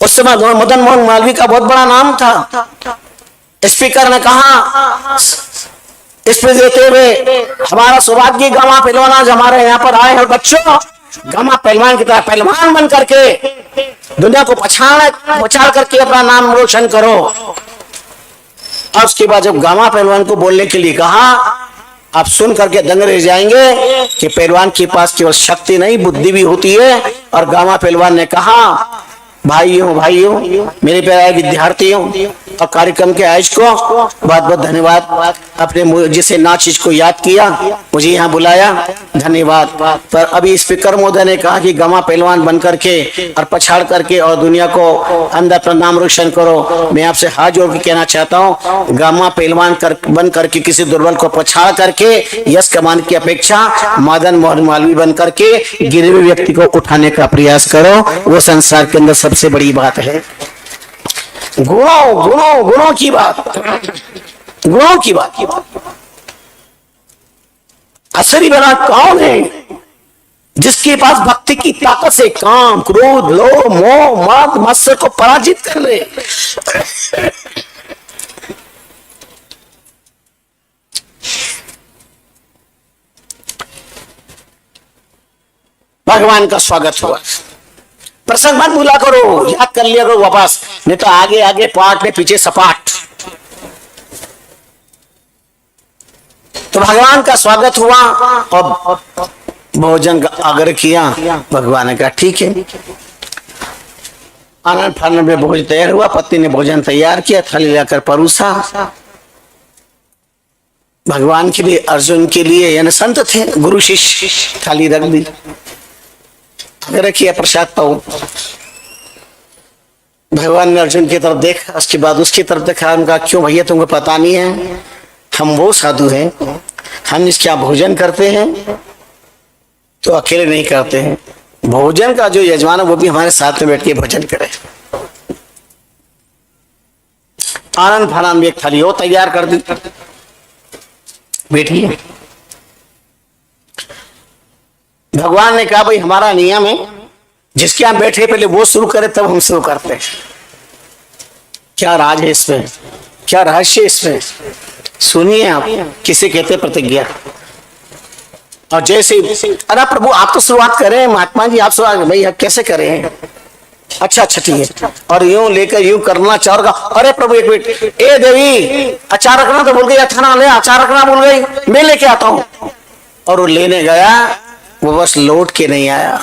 उस समय मदन मोहन मालवीय का बहुत बड़ा नाम था। स्पीकर ने कहा स्पीच देते हुए, हमारा सौभाग्य गामा पहलवान आज हमारे यहाँ पर आए हैं, बच्चों गामा पहलवान की तरह पहलवान बन करके दुनिया को पछाड़ करके अपना नाम रोशन करो। और उसके बाद जब गामा पहलवान को बोलने के लिए कहा, आप सुन करके दंग रह जाएंगे कि पहलवान के पास केवल शक्ति नहीं बुद्धि भी होती है। और गामा पहलवान ने कहा, भाइयों मेरे प्यारे विद्यार्थियों और कार्यक्रम के आयोजक को बहुत बहुत धन्यवाद। अपने जिसे ना चीज को याद किया, मुझे यहाँ बुलाया, धन्यवाद। पर अभी स्पीकर महोदय ने कहा कि गामा पहलवान बन करके और पछाड़ करके और दुनिया को अंदर पर नाम रोशन करो। मैं आपसे हाथ जोड़ के कहना चाहता हूँ, गामा पहलवान बन करके किसी दुर्बल को पछाड़ करके यश कमाने की अपेक्षा मदन मोहन मालवीय बन करके गिरे हुए व्यक्ति को उठाने का प्रयास करो। वो संसार के अंदर सबसे बड़ी बात है। गुणों की बात। असली बना कौन है? जिसके पास भक्ति की ताकत से काम, क्रोध, लोभ, मोह, मद, मत्सर को पराजित कर ले। भगवान का स्वागत हुआ। प्रसंग मत भूला करो, याद कर लिया करो वापस, नहीं तो आगे आगे पाठ में पीछे सपाट। तो भगवान का स्वागत हुआ और भोजन का आग्रह किया। भगवान ने कहा ठीक है। आनंद फानंद में भोजन तैयार हुआ। पत्नी ने भोजन तैयार किया, थाली लाकर परोसा। भगवान के लिए, अर्जुन के लिए, यानी संत थे, गुरु शिष्य, थाली रख दी, रखिए प्रसाद पाओ। भगवान ने अर्जुन की तरफ देखा, उसके बाद उसकी तरफ देखा, उनका क्यों भैया तुमको पता नहीं है, हम वो साधु हैं, हम इसके यहाँ भोजन करते हैं तो अकेले नहीं करते हैं, भोजन का जो यजमान है वो भी हमारे साथ में बैठ के भोजन करे। आनंद फानंद में एक थाली वो तैयार कर दी, बैठिए। भगवान ने कहा भाई हमारा नियम है, जिसके यहाँ बैठे पहले वो शुरू करे तब हम शुरू करते हैं। क्या राज है इसमें, क्या रहस्य इसमें, सुनिए आप। किसे कहते प्रतिज्ञा। और जैसे अरे प्रभु आप तो शुरुआत करें, महात्मा जी आप शुरुआत, भाई कैसे करें? अच्छा ठीक है। और यूं लेकर यूं करना चाहोगा, अरे प्रभु एक मिनट, ए देवी अचार रखना तो भूल गई, अथाना ले अचार रखना भूल गई, मैं लेके आता हूं। और वो लेने गया, वो बस लौट के नहीं आया।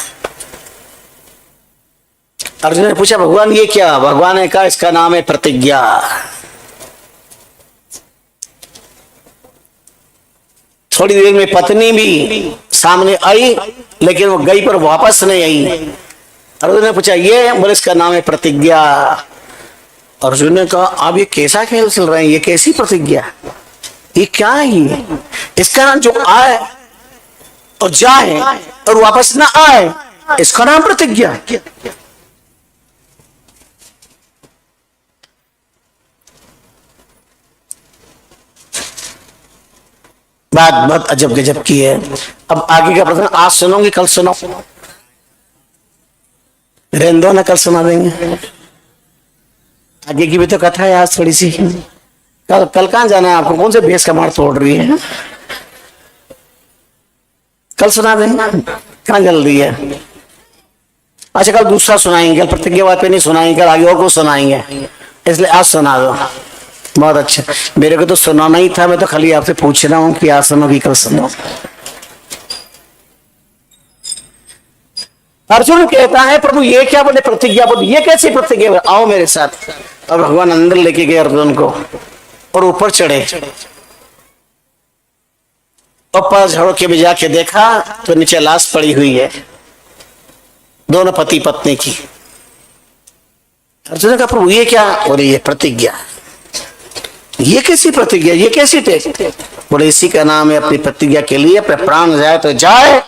अर्जुन ने पूछा भगवान ये क्या? भगवान ने कहा इसका नाम है प्रतिज्ञा। थोड़ी देर में पत्नी भी सामने आई, लेकिन वो गई पर वापस नहीं आई। अर्जुन ने पूछा ये? बोले इसका नाम है प्रतिज्ञा। अर्जुन ने कहा अब ये कैसा खेल चल रहा है, ये कैसी प्रतिज्ञा, ये क्या है? ये इसका नाम जो आए और जाए और वापस ना आए, इसका नाम प्रतिज्ञा। बात बहुत अजब गजब की है। अब आगे का प्रश्न आज सुनोगे कल सुनो, रेंदो ना कल सुना देंगे। आगे की भी तो कथा है आज थोड़ी सी। कल कहाँ जाना है आपको? कौन से भेष का मार तोड़ रही है? कल सुना देंगे, कहाँ जल्दी है? अच्छा कल दूसरा सुनाएंगे, कल प्रतिज्ञा बात पे नहीं सुनाएंगे, कल आगे और को सुनाएंगे, इसलिए आज सुना दो। बहुत अच्छा, मेरे को तो सुनाना ही था, मैं तो खाली आपसे पूछ रहा हूँ कि आज सुनो कि कल सुनो। अर्जुन कहता है प्रभु ये क्या बोले प्रतिज्ञा, बोले ये कैसी प्रतिज्ञा? आओ मेरे साथ। और भगवान अंदर लेके गए अर्जुन को और ऊपर चढ़े। ऊपर झड़ों के भी जाके देखा तो नीचे लाश पड़ी हुई है, दोनों पति पत्नी की। अर्जुन का प्रभु ये क्या? बोले ये प्रतिज्ञा। ये कैसी प्रतिज्ञा, ये कैसी टेस्ट? बोले इसी का नाम है अपनी प्रतिज्ञा के लिए अपने प्राण जाए तो जाए,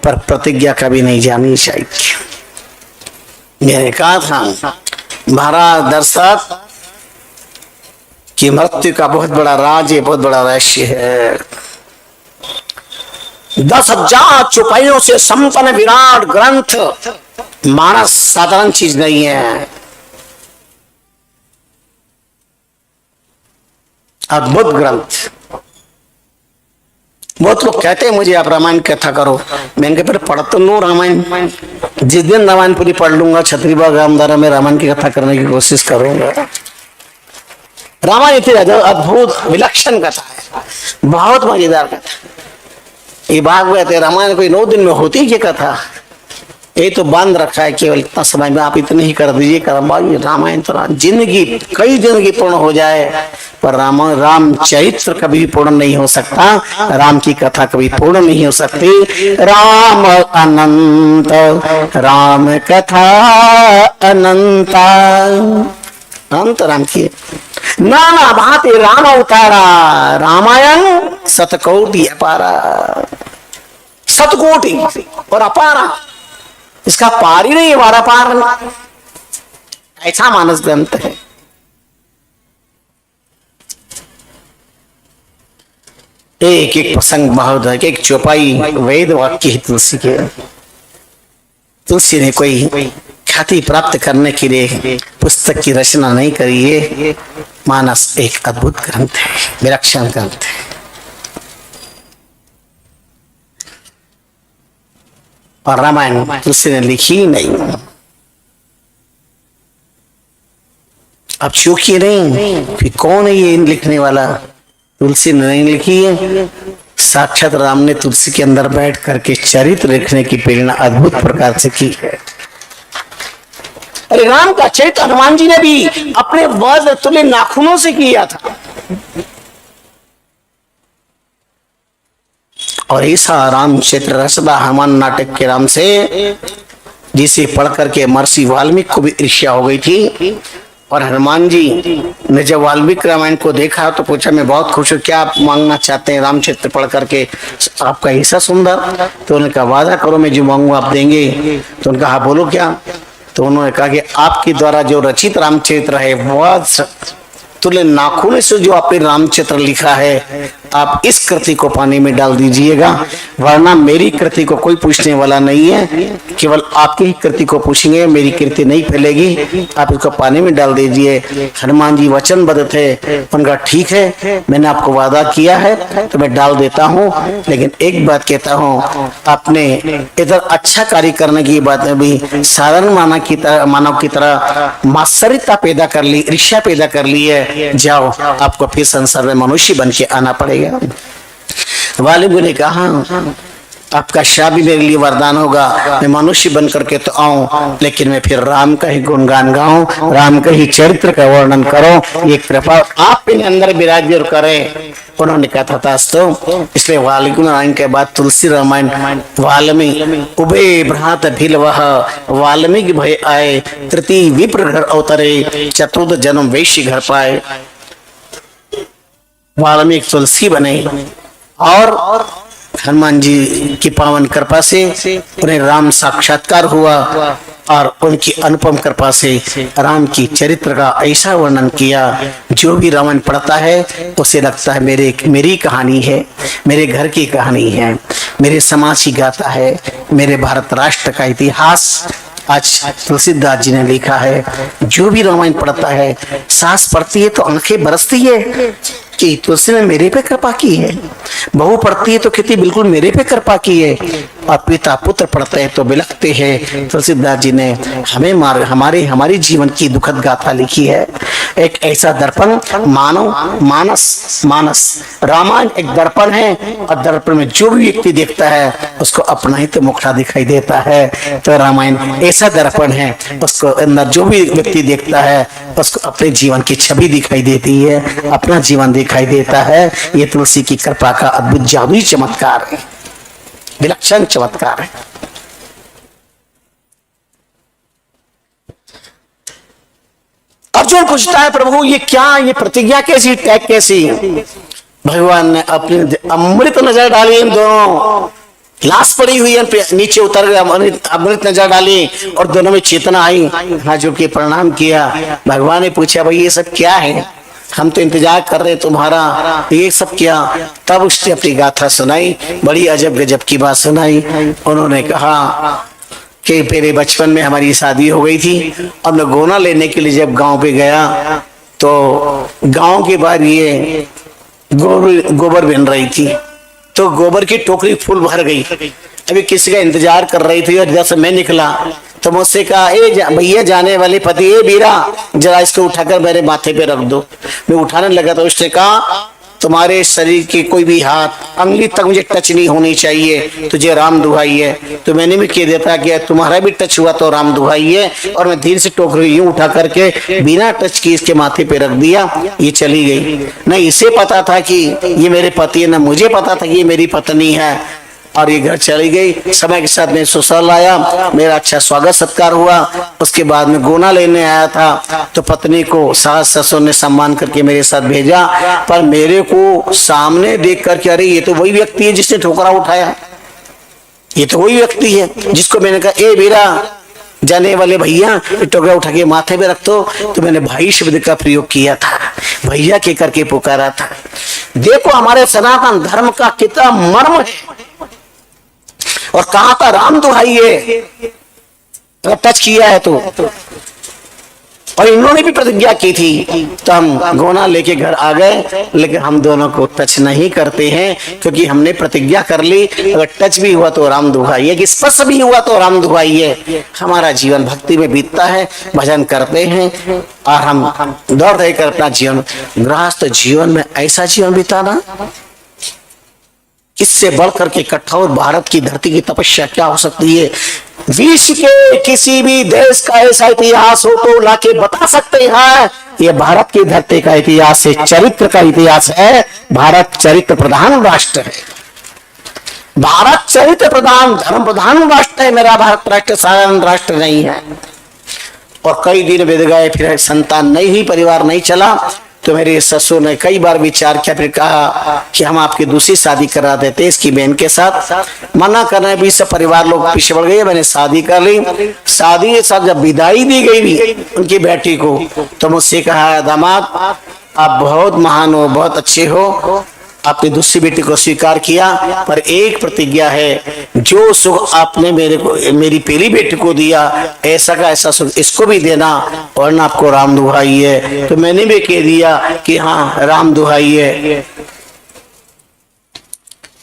पर प्रतिज्ञा कभी नहीं जानी चाहिए। मैंने कहा था महाराज दर्शक कि मृत्यु का बहुत बड़ा राज है, बहुत बड़ा रहस्य है। 10,000 चौपाइयों से संपन्न विराट ग्रंथ मानस साधारण चीज नहीं है, अद्भुत ग्रंथ। बहुत लोग कहते हैं मुझे आप रामायण कथा करो, मैंने कहा पढ़ तो लो रामायण। जिस दिन रामायण पूरी पढ़ लूंगा छतरीबाग रामधारा में रामायण की कथा करने की कोशिश करूंगा। रामायण इतनी अद्भुत विलक्षण कथा है, बहुत मजेदार कथा। ये भागवत है रामायण कोई 9 दिन में होती है कथा, ये तो बंद रखा है केवल इतना समय में आप इतने ही कर दीजिए कर्म भाई। रामायण तो जिंदगी कई जिंदगी पूर्ण हो जाए, पर राम चरित्र कभी पूर्ण नहीं हो सकता, राम की कथा कभी पूर्ण नहीं हो सकती। राम अनंत राम कथा अनंता, अंत राम की नाना भांति राम अवतारा, रामायण सतकोटि अपारा, सतकोटि और अपारा, इसका पार ही नहीं, वारा पार, ऐसा मानस ग्रंथ है। एक एक प्रसंग बहुत है, एक चौपाई वेद वाक्य ही तुलसी के। तुलसी ने कोई ख्याति प्राप्त करने के लिए पुस्तक की रचना नहीं करी है, मानस एक अद्भुत ग्रंथ है, विलक्षण ग्रंथ है। और रामायण तुलसी ने लिखी ही नहीं। अब चूकी नहीं, फिर कौन है ये लिखने वाला? तुलसी ने नहीं लिखी है, साक्षात राम ने तुलसी के अंदर बैठ करके चरित्र लिखने की प्रेरणा अद्भुत प्रकार से की है। अरे राम का चरित्र हनुमान जी ने भी अपने वज्र तुल्य नाखूनों से किया था, और ऐसा रामचरित्र रसदा हनुमान नाटक के नाम से जिसे पढ़ करके महर्षि वाल्मीकि को भी ईर्ष्या हो गई थी। और हनुमान जी ने जब वाल्मीकि रामायण को देखा तो पूछा, मैं बहुत खुश हूँ, क्या आप मांगना चाहते हैं रामचरित्र पढ़ करके आपका ऐसा सुंदर? तो उन्होंने कहा वादा करो मैं जो मांगू आप देंगे। तो उन्होंने कहा बोलो क्या? तो उन्होंने कहा कि आपके द्वारा जो रचित रामचरित्र है वह तुल्य नाखून से जो आपने रामचरित्र लिखा है, आप इस कृति को पानी में डाल दीजिएगा, वरना मेरी कृति को कोई पूछने वाला नहीं है, केवल आपकी ही कृति को पूछेंगे, मेरी कृति नहीं फैलेगी, आप इसको पानी में डाल दीजिए। हनुमान जी वचनबद्ध थे, उनका ठीक है, मैंने आपको वादा किया है तो मैं डाल देता हूँ, लेकिन एक बात कहता हूँ, आपने इधर अच्छा कार्य करने की बात में भी साधारण मानव की तरह मात्सर्यता पैदा कर ली, ईर्ष्या पैदा कर ली है, जाओ आपको फिर संसार में मनुष्य बन के आना पड़ेगा। वाल्मीकि ने कहा आपका शाप भी मेरे लिए वरदान होगा, मैं मनुष्य बन करके तो आऊं, लेकिन मैं फिर राम का ही गुणगान गाऊं, राम का ही चरित्र का वर्णन करूं, ये कृपा आप इन अंदर विराज करें। उन्होंने कहा था तो इसलिए वाल्मीकि रामायण के बाद तुलसी रामायण वाल्मीकि उभय भ्रात भिल वह वाल्मीकि भय आए, तृतीय विप्र घर अवतरे, चतुर्थ जन्म वैश्य घर पाए। वाल्मीकि तुलसी बने और हनुमान जी की पावन कृपा से उन्हें राम साक्षात्कार हुआ, और उनकी अनुपम कृपा से राम की चरित्र का ऐसा वर्णन किया, जो भी रामायण पढ़ता है उसे लगता है मेरी कहानी है, मेरे घर की कहानी है, मेरे समाज की गाथा है, मेरे भारत राष्ट्र का इतिहास आज तुलसीदास जी ने लिखा है। जो भी रामायण पढ़ता है सांस पड़ती है तो आंखें बरसती है कि तुलसी ने मेरे पे कृपा की है, बहू पढ़ती है तो कहती बिल्कुल मेरे पे कृपा की है, और पिता पुत्र पढ़ते हैं तो बिलखते हैं। तुलसीदास जी ने हमें हमारी जीवन की दुखद गाथा लिखी है। एक ऐसा दर्पण मानस रामायण एक दर्पण है, और दर्पण में जो भी व्यक्ति देखता है उसको अपना ही तो मुखड़ा दिखाई देता है। तो रामायण ऐसा दर्पण है, उसको अंदर जो भी व्यक्ति देखता है उसको अपने जीवन की छवि दिखाई देती है, अपना जीवन दिखाई देता है। ये तुलसी की कृपा का अद्भुत जादुई चमत्कार है, विलक्षण चमत्कार है। अर्जुन पूछता है प्रभु ये क्या, ये प्रतिज्ञा कैसी, टैग कैसी? भगवान ने अपनी अमृत नजर डाली, इन दोनों लाश पड़ी हुई है नीचे उतर गया, अमृत नजर डाली और दोनों में चेतना आई, हाथ जोड़ के प्रणाम किया। भगवान ने पूछा भाई ये सब क्या है, हम तो इंतजार कर रहे तुम्हारा, ये सब क्या? तब उसने अपनी गाथा सुनाई, बड़ी अजब गजब की बात सुनाई। उन्होंने कहा कि मेरे बचपन में हमारी शादी हो गई थी, अब मैं गोना लेने के लिए जब गांव पे गया तो गांव के बाद ये गोबर बन रही थी, तो गोबर की टोकरी फुल भर गई। अभी किसी का इंतजार कर रही थी, और जैसे मैं निकला तो मुझसे कहा, भैया जाने वाले पति, ए बीरा जरा इसको उठाकर मेरे माथे पे रख दो। मैं उठाने लगा तो उसने कहा, तुम्हारे शरीर के कोई भी हाथ अंगली तक मुझे टच नहीं होनी चाहिए, तुझे राम दुहाई है। तो मैंने भी कह देता कि तुम्हारा भी टच हुआ तो राम दुहाई है, और मैं धीरे से टोकरी यूं उठा करके बिना टच की इसके माथे पे रख दिया। ये चली गई। न इसे पता था कि ये मेरे पति है, न मुझे पता था कि ये मेरी पत्नी है, और ये घर चली गई। समय के साथ मैं ससुराल आया, मेरा अच्छा स्वागत सत्कार हुआ। उसके बाद में गोना लेने आया था तो पत्नी को सास ससुर ने सम्मान करके मेरे साथ भेजा, पर मेरे को सामने देख करके, अरे ये तो वही व्यक्ति है जिसने ठोकरा उठाया, ये तो वही व्यक्ति है जिसको मैंने कहा, ए बेरा जाने वाले भैया टोकरा उठा के माथे पे रख दो। तो मैंने भाई शब्द का प्रयोग किया था, भैया के करके पुकारा था। देखो हमारे सनातन धर्म का कितना मर्म है। और कहा था राम दुहाई है, टच किया है तो। और इन्होंने भी प्रतिज्ञा की थी, तो हम गोना लेके घर आ गए, लेकिन हम दोनों को टच नहीं करते हैं, क्योंकि हमने प्रतिज्ञा कर ली, अगर टच भी हुआ तो राम दुहाई है, कि स्पर्श भी हुआ तो राम दुहाई है। हमारा जीवन भक्ति में बीतता है, भजन करते हैं, और हम दौड़ रहे कर अपना जीवन, गृहस्थ जीवन में ऐसा जीवन बिताना, इससे बढ़कर के कठोर भारत की धरती की तपस्या क्या हो सकती है। विश्व के किसी भी देश का ऐसा इतिहास हो तो लाके बता सकते हैं, ये भारत की धरती का इतिहास है, चरित्र का इतिहास है। भारत चरित्र प्रधान राष्ट्र है, भारत चरित्र प्रधान धर्म प्रधान राष्ट्र है। मेरा भारत राष्ट्र साधारण राष्ट्र नहीं है। और कई दिन बीत गए, फिर संतान नहीं हुई, परिवार नहीं चला, तो मेरे ससुर ने कई बार विचार किया, फिर कहा कि हम आपकी दूसरी शादी करा देते इसकी बहन के साथ। मना करने भी सब परिवार लोग पीछे बढ़ गए, मैंने शादी कर ली। शादी के साथ जब विदाई दी गई भी उनकी बेटी को, तो मुझसे कहा, दामाद आप बहुत महान हो, बहुत अच्छे हो, आपने दूसरी बेटी को स्वीकार किया, पर एक प्रतिज्ञा है, जो सुख आपने मेरी पहली बेटी को दिया, ऐसा का ऐसा सुख इसको भी देना, और ना आपको राम दुहाई है। तो मैंने भी कह दिया कि हाँ राम दुहाई है।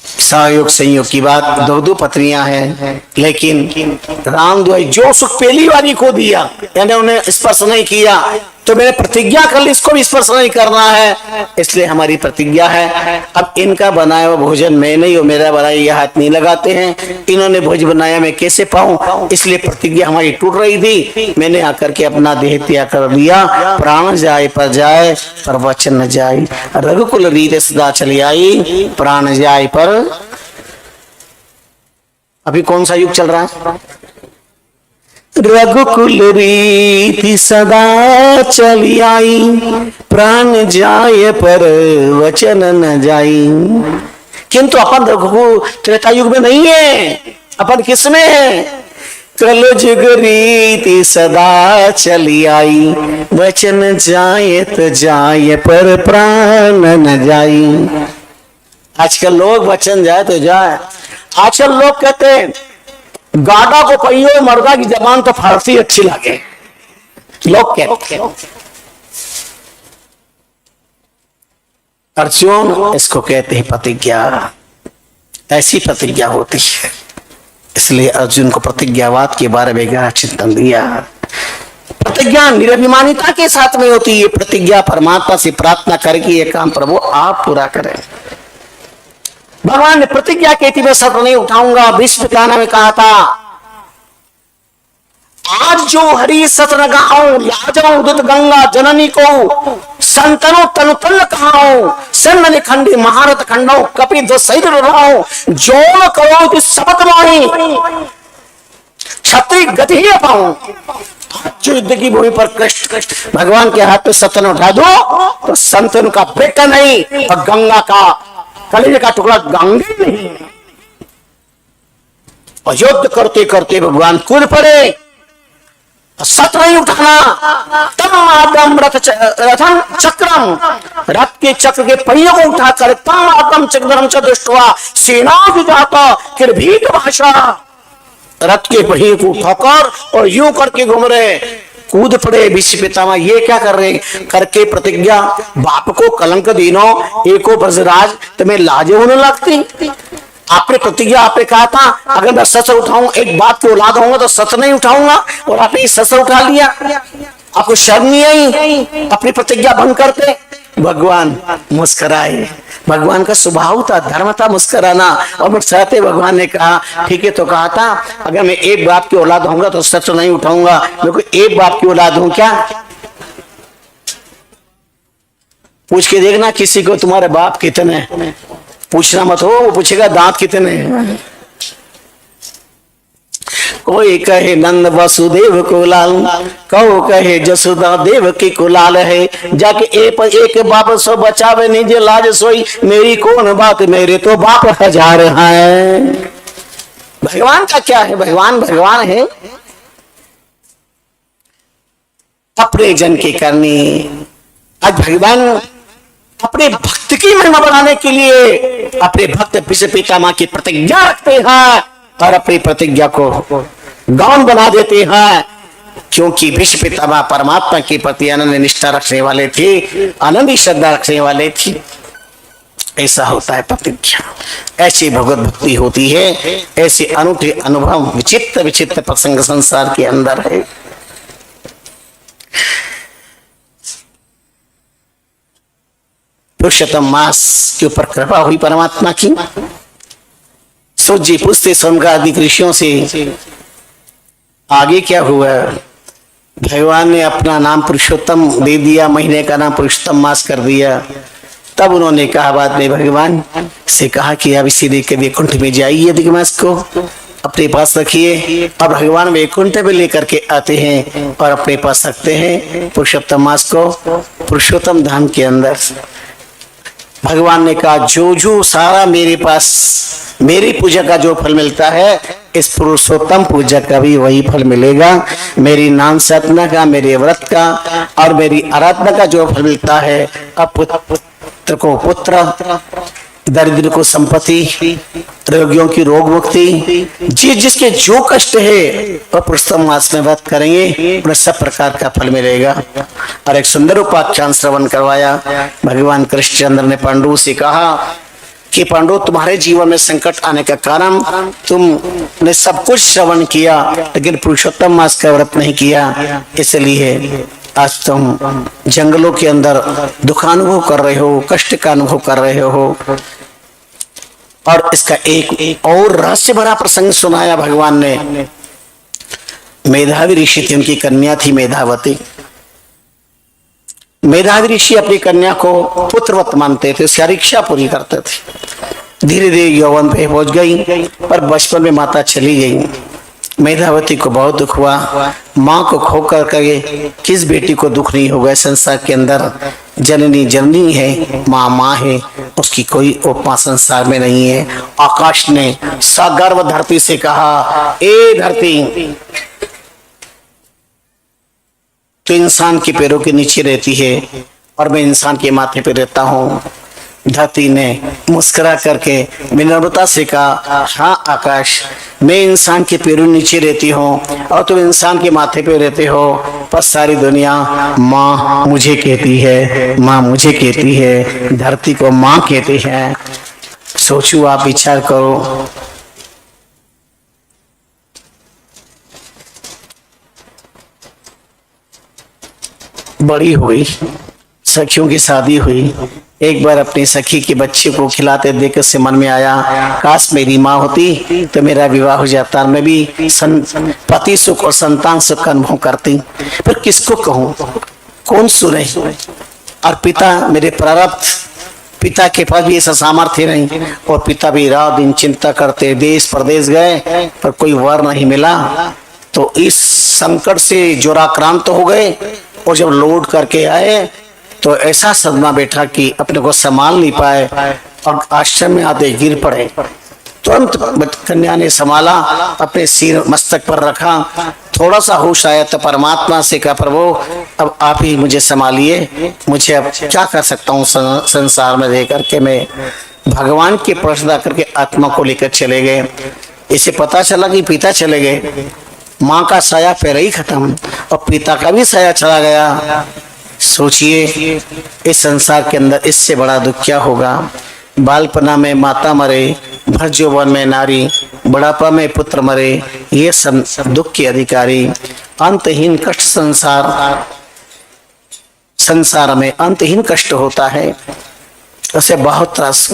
सहयोग संयोग की बात, दो पत्नियां हैं, लेकिन राम दुहाई जो सुख पहली वाली को दिया, यानी उन्हें स्पर्श नहीं किया, तो मैंने प्रतिज्ञा कर ली इसको भी स्पर्श नहीं करना है, इसलिए हमारी प्रतिज्ञा है। अब इनका बनाया हुआ भोजन मैं नहीं और मेरा बनाया ये हाथ नहीं लगाते हैं, इन्होंने भोजन बनाया मैं कैसे पाऊं, इसलिए प्रतिज्ञा हमारी टूट रही थी। मैंने आकर के अपना देह त्याग कर लिया। प्राण जाए पर वचन न जाए, रघुकुल रीत सदा चली आई, प्राण जाए पर। अभी कौन सा युग चल रहा है? रघुकुल रीति सदा चली आई, प्राण जाए पर वचन न जाई। किंतु अपन रघुकुल त्रेता युग में नहीं है, अपन किसमें है? कलयुग रीति सदा चली आई, वचन जाए तो जाए पर प्राण न जाई। आजकल लोग वचन जाए तो जाए, आजकल लोग कहते हैं गाड़ा को पहियो मर्दा की जबान तो फारसी अच्छी लगे, लोग कहते हैं। अर्जुन इसको कहते हैं प्रतिज्ञा, ऐसी प्रतिज्ञा होती है। इसलिए अर्जुन को प्रतिज्ञावाद के बारे में गहरा चिंतन दिया। प्रतिज्ञा निरभिमानिता के साथ में होती है। प्रतिज्ञा परमात्मा से प्रार्थना करके ये काम प्रभु आप पूरा करें। भगवान ने प्रतिज्ञा की थी मैं सत्र नहीं उठाऊंगा। भीष्म पितामह में कहा था आज जो हरि सत्र गाओ, लाजो दुत गंगा जननी को, संतनो तनु तन कहाओ, सन्न खंडी महारत खंडो, कपि दो सहित रहो, जो करो शपथ माही, क्षत्रिय गति ही पाऊं। जो युद्ध की भूमि पर कृष्ण भगवान के हाथ पे सतन उठा दो तो संतन का बेटा नहीं और गंगा का कलेजे का टुकड़ा गंगे नहीं। और युद्ध करते करते भगवान कूद पड़े, सत्र नहीं उठाना। तम आदम रथम चक्रम, रथ के चक्र के पहियों को उठाकर तम आदम चक्रम च दृष्टवा सेना जाता फिर भीत भाषा, रथ के पहिए को उठाकर और यूं करके घूम रहे, कूद पड़े। भीष्म पितामह ये क्या कर रहे करके प्रतिज्ञा, बाप को कलंक दीनो एको ब्रजराज तुम्हें लाजे होने लगती। आपने प्रतिज्ञा, आपने कहा था अगर मैं सच उठाऊं, एक बात की औलाद होऊंगा तो सच नहीं उठाऊंगा, और आपने सच उठा लिया। आपको शर्म नहीं आई अपनी प्रतिज्ञा भंग करते? भगवान मुस्कुराए। भगवान का स्वभाव था, धर्म था मुस्कुराना। और मुस्कुराते भगवान ने कहा ठीक है, तो कहा था अगर मैं एक बाप की औलाद होऊंगा तो सच नहीं उठाऊंगा, मैं कोई एक बाप की औलाद हूं क्या? पूछ के देखना किसी को, तुम्हारे बाप कितने, पूछना मत हो, वो पूछेगा दांत कितने। कोई कहे नंद वसुदेव को लाल, कहो कहे जसोदा देव की को लाल है, जाके एक बाप सो बचावे निज लाज सोई, मेरी कौन बात, मेरे तो बाप हजार है। भगवान का क्या है, भगवान भगवान है। अपने जन की करनी। आज भगवान अपने भक्त की महिमा बढ़ाने के लिए अपने भक्त विश्व पितामह की प्रतिज्ञा रखते हैं और अपनी प्रतिज्ञा को गौन बना देते हैं, क्योंकि विश्व पितामह परमात्मा के प्रति अनन्य निष्ठा रखने वाले थे, अनन्य श्रद्धा रखने वाले थे। ऐसा होता है प्रतिज्ञा, ऐसी भगवत भक्ति होती है, ऐसे अनूठे अनुभव विचित्र विचित्र प्रसंग संसार के अंदर है। पुरुषोत्तम मास के ऊपर कृपा हुई परमात्मा की। सूत जी पूछते सोमगादिक ऋषियों से आगे क्या हुआ? भगवान ने अपना नाम पुरुषोत्तम दे दिया, महीने का नाम पुरुषोत्तम मास कर दिया। तब उन्होंने कहा बाद में भगवान से कहा कि अब इसी देख के वैकुंठ में जाइए, अधिक मास को अपने पास रखिए। और भगवान वैकुंठ में लेकर के आते हैं और अपने पास रखते हैं पुरुषोत्तम मास को पुरुषोत्तम धाम के अंदर। भगवान ने कहा जो जो सारा मेरे पास मेरी पूजा का जो फल मिलता है, इस पुरुषोत्तम पूजा का भी वही फल मिलेगा। मेरी नाम साधना का, मेरे व्रत का और मेरी आराधना का जो फल मिलता है, अब पुत्र को पुत्र, दरिद्र को संपत्ति, रोगियों की रोग मुक्ति, जिसके जो कष्ट है वह पुरुषोत्तम मास में व्रत करेंगे, उन्हें सब प्रकार का फल मिलेगा। और एक सुंदर उपाख्यान श्रवण करवाया भगवान कृष्णचंद्र ने पांडु से कहा कि पांडु तुम्हारे जीवन में संकट आने का कारण तुमने सब कुछ श्रवण किया लेकिन पुरुषोत्तम मास का व्रत नहीं किया, इसलिए आज तुम जंगलों के अंदर दुख अनुभव कर रहे हो, कष्ट का अनुभव कर रहे हो। और इसका एक और रहस्य भरा प्रसंग सुनाया भगवान ने। मेधावी ऋषि थी, उनकी कन्या थी मेधावती। मेधावी ऋषि अपनी कन्या को पुत्रवत मानते थे, उसकी इच्छा पूरी करते थे। धीरे धीरे यौवन पे पहुंच गई, पर बचपन में माता चली गई। मेधावती को बहुत दुख हुआ। माँ को खो कर किस बेटी को दुख नहीं होगा? संसार के अंदर जननी जननी है, माँ माँ है, उसकी कोई उपमा संसार में नहीं है। आकाश ने सगर्व धरती से कहा, ए धरती, तो इंसान के पैरों के नीचे रहती है और मैं इंसान के माथे पे रहता हूँ। धरती ने मुस्कुरा करके विनम्रता से कहा, हाँ आकाश, मैं इंसान के पैरों नीचे रहती हूँ और तुम इंसान के माथे पे रहते हो, पर सारी दुनिया माँ मुझे कहती है, माँ मुझे कहती है, धरती को माँ कहती है। सोचो, आप विचार करो। बड़ी हुई, सखियों की शादी हुई। एक बार अपनी सखी के बच्चे को खिलाते देख से मन में आया, काश मेरी माँ होती तो मेरा विवाह हो जाता, मैं भी पति सुख और संतान सुख का अनुभव करती। पर किसको कहूँ, कौन सुने? और पिता मेरे प्रारब्ध, पिता के पास भी ऐसा सामर्थ्य नहीं, और पिता भी रात दिन चिंता करते, देश प्रदेश गए पर कोई वर नहीं मिला। तो इस संकट से जोराक्रांत हो गए, और जब लौट करके आए तो ऐसा सदमा बैठा कि अपने को संभाल नहीं पाए और आश्रम में आते गिर पड़े। तुरंत कन्या ने संभाला, अपने सिर मस्तक पर रखा, थोड़ा सा होश आया तो परमात्मा से कहा, प्रभु अब आप ही मुझे संभालिए, मुझे अब क्या कर सकता हूँ संसार में रह करके। मैं भगवान की प्रार्थना करके आत्मा को लेकर चले गए। इसे पता चला कि पिता चले गए, माँ का साया पैर ही खत्म और पिता का भी साया चला गया। सोचिए, इस संसार के अंदर इससे बड़ा दुख क्या होगा? बालपना में माता मरे, भर यौवन में नारी, बुढ़ापा में पुत्र मरे, ये सब दुख के अधिकारी। अंतहीन कष्ट संसार में अंतहीन कष्ट होता है। उसे बहुत त्रास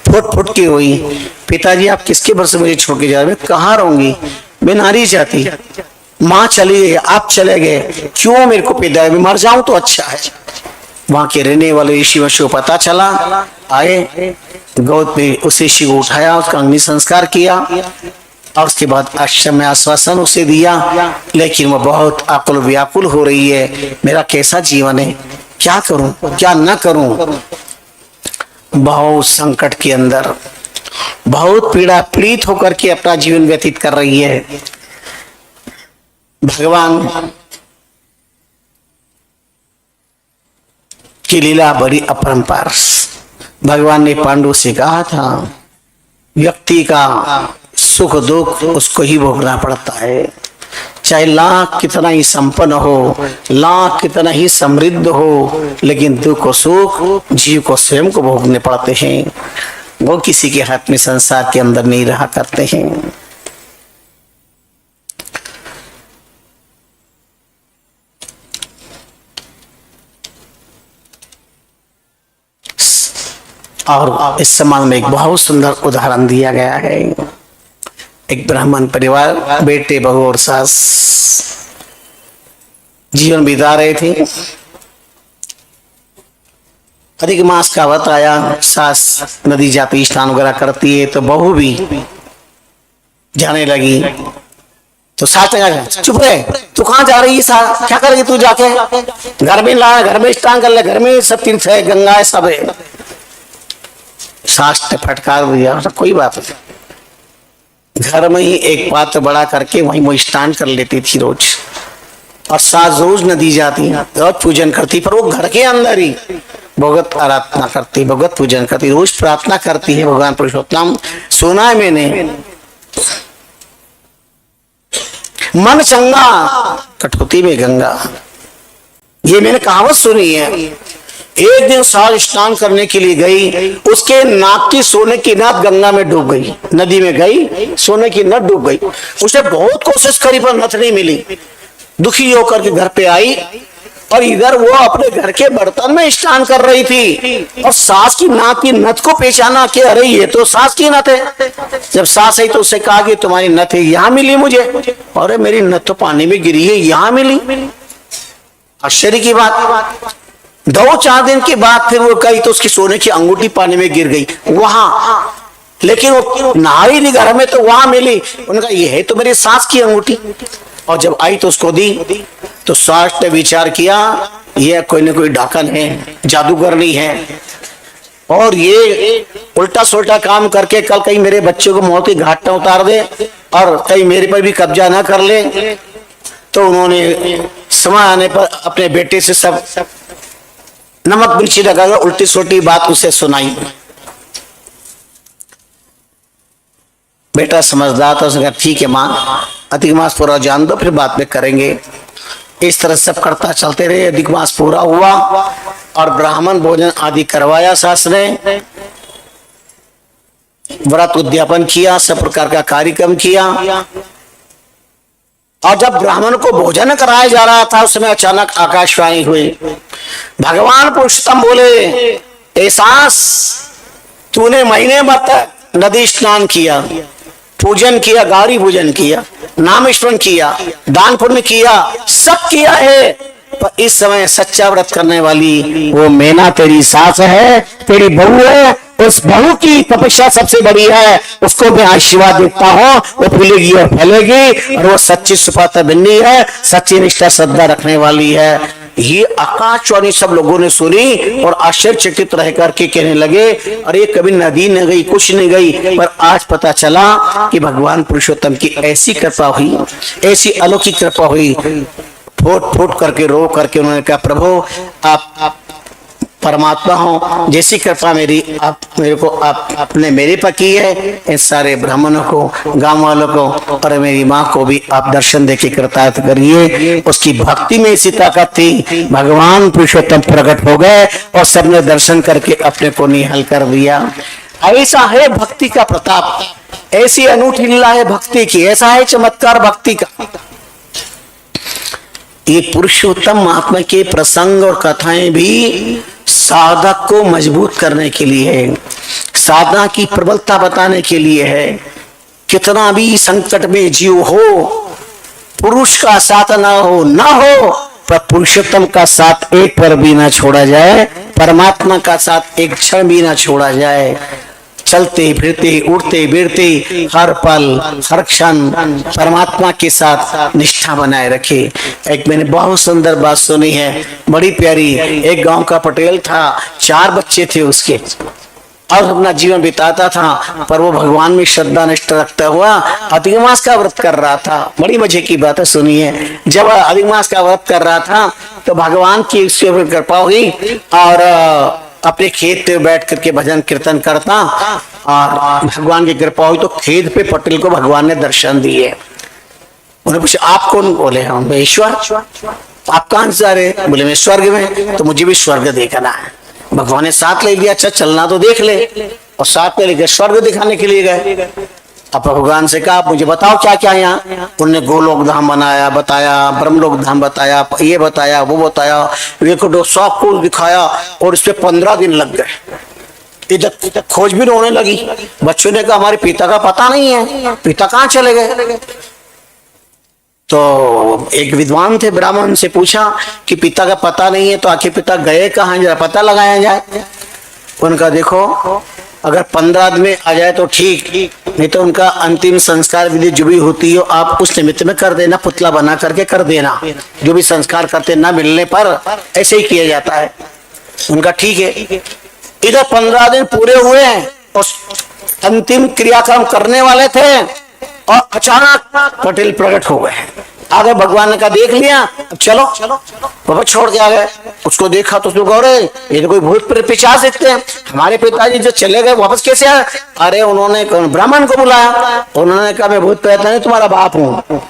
फुट फुट की हुई, पिताजी आप किसके भर से मुझे छोड़ के जा रहे, मैं कहाँ रहूंगी, मैं नारी चाहती, माँ चली गई, आप चले गए, क्यों मेरे को पैदा है, मैं मर जाऊं तो अच्छा है। वहां के रहने वाले ऋषि को पता चला, आए गौत में उस ऋषि को उठाया, उसका अग्नि संस्कार किया और उसके बाद आश्रम में आश्वासन उसे दिया। लेकिन वो बहुत आकुल व्याकुल हो रही है, मेरा कैसा जीवन है, क्या करूं क्या न करूं। बहुत संकट के अंदर बहुत पीड़ित होकर के अपना जीवन व्यतीत कर रही है। भगवान की लीला बड़ी अपरंपार। भगवान ने पांडु से कहा था, व्यक्ति का सुख दुख उसको ही भोगना पड़ता है, चाहे लाख कितना ही संपन्न हो, लाख कितना ही समृद्ध हो, लेकिन दुख और सुख जीव को स्वयं को भोगने पड़ते हैं। वो किसी के हाथ में संसार के अंदर नहीं रहा करते हैं। और इस संबंध में एक बहुत सुंदर उदाहरण दिया गया है। एक ब्राह्मण परिवार, बेटे बहू और सास जीवन बिता रहे थे। अधिक मास का व्रत आया, सास नदी जाती स्नान वगैरह करती है तो बहू भी जाने लगी। तो सास ने कहा, चुप रहे, तू कहाँ जा रही है, सास क्या करेगी तू जाके, घर में ला, घर में स्नान कर ले, घर में सब तीर्थ है, गंगा है, सब है। सास ने फटकार दिया, कोई बात नहीं, घर में ही एक पात्र बड़ा करके वहीं वो स्नान कर लेती थी रोज। और सास रोज नदी जाती रोज पूजन करती, पर वो घर के अंदर ही भगवत आराधना करती, भगवत पूजन करती, रोज प्रार्थना करती है, भगवान पुरुषोत्तम सुना है मैंने, मन चंगा कटौती में गंगा, ये मैंने कहावत सुनी है। एक दिन सास स्नान करने के लिए गई, उसके नाक की सोने की नथ गंगा में डूब गई, नदी में गई, सोने की नथ डूब गई। उसने बहुत कोशिश करी पर नथ नहीं मिली। दुखी होकर के घर पे आई और इधर वो अपने घर के बर्तन में स्नान कर रही थी और सास की नाक की नथ को पहचाना कि अरे ये तो सास की नथ है। जब सास आई तो उससे कहा कि तुम्हारी नथ है, यहाँ मिली मुझे। अरे मेरी नथ तो पानी में गिरी है, यहाँ मिली। आश्चर्य की बात। 2-4 दिन के बाद फिर वो गई तो उसकी सोने की अंगूठी पानी में गिर गई वहां, लेकिन वो नहाई नहीं घर में तो वहां मिली। उन्होंने कहा ये है तो मेरी सास की अंगूठी। और जब आई तो उसको दी तो सास ने विचार किया ये कोई ना कोई ढाकन है, जादूगरनी है और ये उल्टा सुल्टा काम करके कल कहीं मेरे बच्चे को मौत की घाट में उतार दे और कहीं मेरे पर भी कब्जा ना कर ले। तो उन्होंने समय आने पर अपने बेटे से सब नमक मिर्ची लगाकर उल्टी सुल्टी बात उसे सुनाई। बेटा समझदार था, उसने कहा ठीक है माँ, अधिक मास पूरा जान दो फिर बात में करेंगे। इस तरह सब करता चलते रहे। अधिक मास पूरा हुआ और ब्राह्मण भोजन आदि करवाया सास ने, व्रत उद्यापन किया, सब प्रकार का कार्यक्रम किया। और जब ब्राह्मण को भोजन कराया जा रहा था उस समय अचानक आकाशवाणी हुई। भगवान पुरुषोत्तम बोले, ए सास, तूने महीने भर तक नदी स्नान किया, पूजन किया, गौरी पूजन किया, नाम स्मरण किया, दान पुण्य किया, सब किया है, पर इस समय सच्चा व्रत करने वाली वो मैना तेरी सास है, तेरी बहू है। उस बहू की तपस्या सबसे बड़ी है, उसको मैं आशीर्वाद देता हूँ, वो फूलेगी और फैलेगी और वो सच्ची सुपाता बिन्नी है, सच्ची निष्ठा श्रद्धा रखने वाली है। ये आकाशवाणी सब लोगों ने सुनी और आश्चर्यचकित रह करके कहने लगे, अरे कभी नदी न गई, कुछ नहीं गई, पर आज पता चला कि भगवान पुरुषोत्तम की ऐसी कृपा हुई, ऐसी अलौकिक कृपा हुई। फूट फूट करके रो करके उन्होंने कहा, प्रभु आप परमात्मा हो, जैसी कृपा मेरी आप मेरे को आपने मेरे पर की है, इन सारे ब्राह्मणों को, गांव वालों को और मेरी माँ को भी आप दर्शन देके कृतार्थ करिए। उसकी भक्ति में इसी ताकत थी, भगवान पुरुषोत्तम प्रकट हो गए और सबने दर्शन करके अपने को निहाल कर दिया। ऐसा है भक्ति का प्रताप, ऐसी अनूठी लीला है भक्ति की, ऐसा है चमत्कार भक्ति का। ये पुरुषोत्तम महात्मा के प्रसंग और कथाएं भी साधक को मजबूत करने के लिए है, साधना की प्रबलता बताने के लिए है। कितना भी संकट में जीव हो, पुरुष का साथ ना हो पर पुरुषोत्तम का साथ एक पर भी ना छोड़ा जाए, परमात्मा का साथ एक क्षण भी ना छोड़ा जाए। चलते फिरते उड़ते बैठते हर पल हर क्षण परमात्मा के साथ निष्ठा बनाए रखे। एक मैंने बहुत सुंदर बात सुनी है, बड़ी प्यारी। एक गांव का पटेल था, 4 बच्चे थे उसके, और अपना जीवन बिताता था, पर वो भगवान में श्रद्धा निष्ठा रखता हुआ अधिक मास का व्रत कर रहा था। बड़ी मजे की बात है, सुनिए। जब अधिक मास का व्रत कर रहा था तो भगवान की उसके ऊपर कृपा हुई और अपने खेत पे बैठ करके भजन कीर्तन करता, और भगवान की कृपा हुई तो खेत पे पटेल को भगवान ने दर्शन दिए। उन्हें पूछा आप कौन? बोले हम ईश्वर। आप कहाँ से आ रहे? बोले मैं स्वर्ग में। तो मुझे भी स्वर्ग देखना है। भगवान ने साथ ले लिया, अच्छा चलना तो देख ले, और साथ में लेकर स्वर्ग दिखाने के लिए गए। अब भगवान से कहा आप मुझे बताओ क्या क्या यहाँ। उन्होंने गोलोक धाम बनाया, बताया, ब्रह्मलोक धाम बताया, ये बताया, वो बताया, देखो सब कुछ दिखाया, और इस पे 15 दिन लग गए। इधर खोजबीन होने लगी। बच्चों ने कहा हमारे पिता का पता नहीं है, पिता कहाँ चले गए। तो एक विद्वान थे, ब्राह्मण से पूछा कि पिता का पता नहीं है तो आखिर पिता गए कहाँ, जरा पता लगाया जाए। उनका देखो अगर 15 दिन में आ जाए तो ठीक, नहीं तो उनका अंतिम संस्कार विधि जो भी होती हो आप उस निमित्त में कर देना, पुतला बना करके कर देना। जो भी संस्कार करते ना मिलने पर ऐसे ही किया जाता है। उनका ठीक है। इधर 15 दिन पूरे हुए हैं और अंतिम क्रियाक्रम करने वाले थे, और अचानक पटेल प्रकट हो गए। आगे भगवान ने कहा देख लिया, अब चलो। बाबा छोड़ के आ गए। उसको देखा तो उसको गौरे ये तो कोई भूत प्रेत पिशाच दिखते हैं। हमारे पिताजी जो चले गए वापस कैसे आए? अरे उन्होंने ब्राह्मण को बुलाया, उन्होंने कहा मैं भूत प्रेत नहीं तुम्हारा बाप हूँ,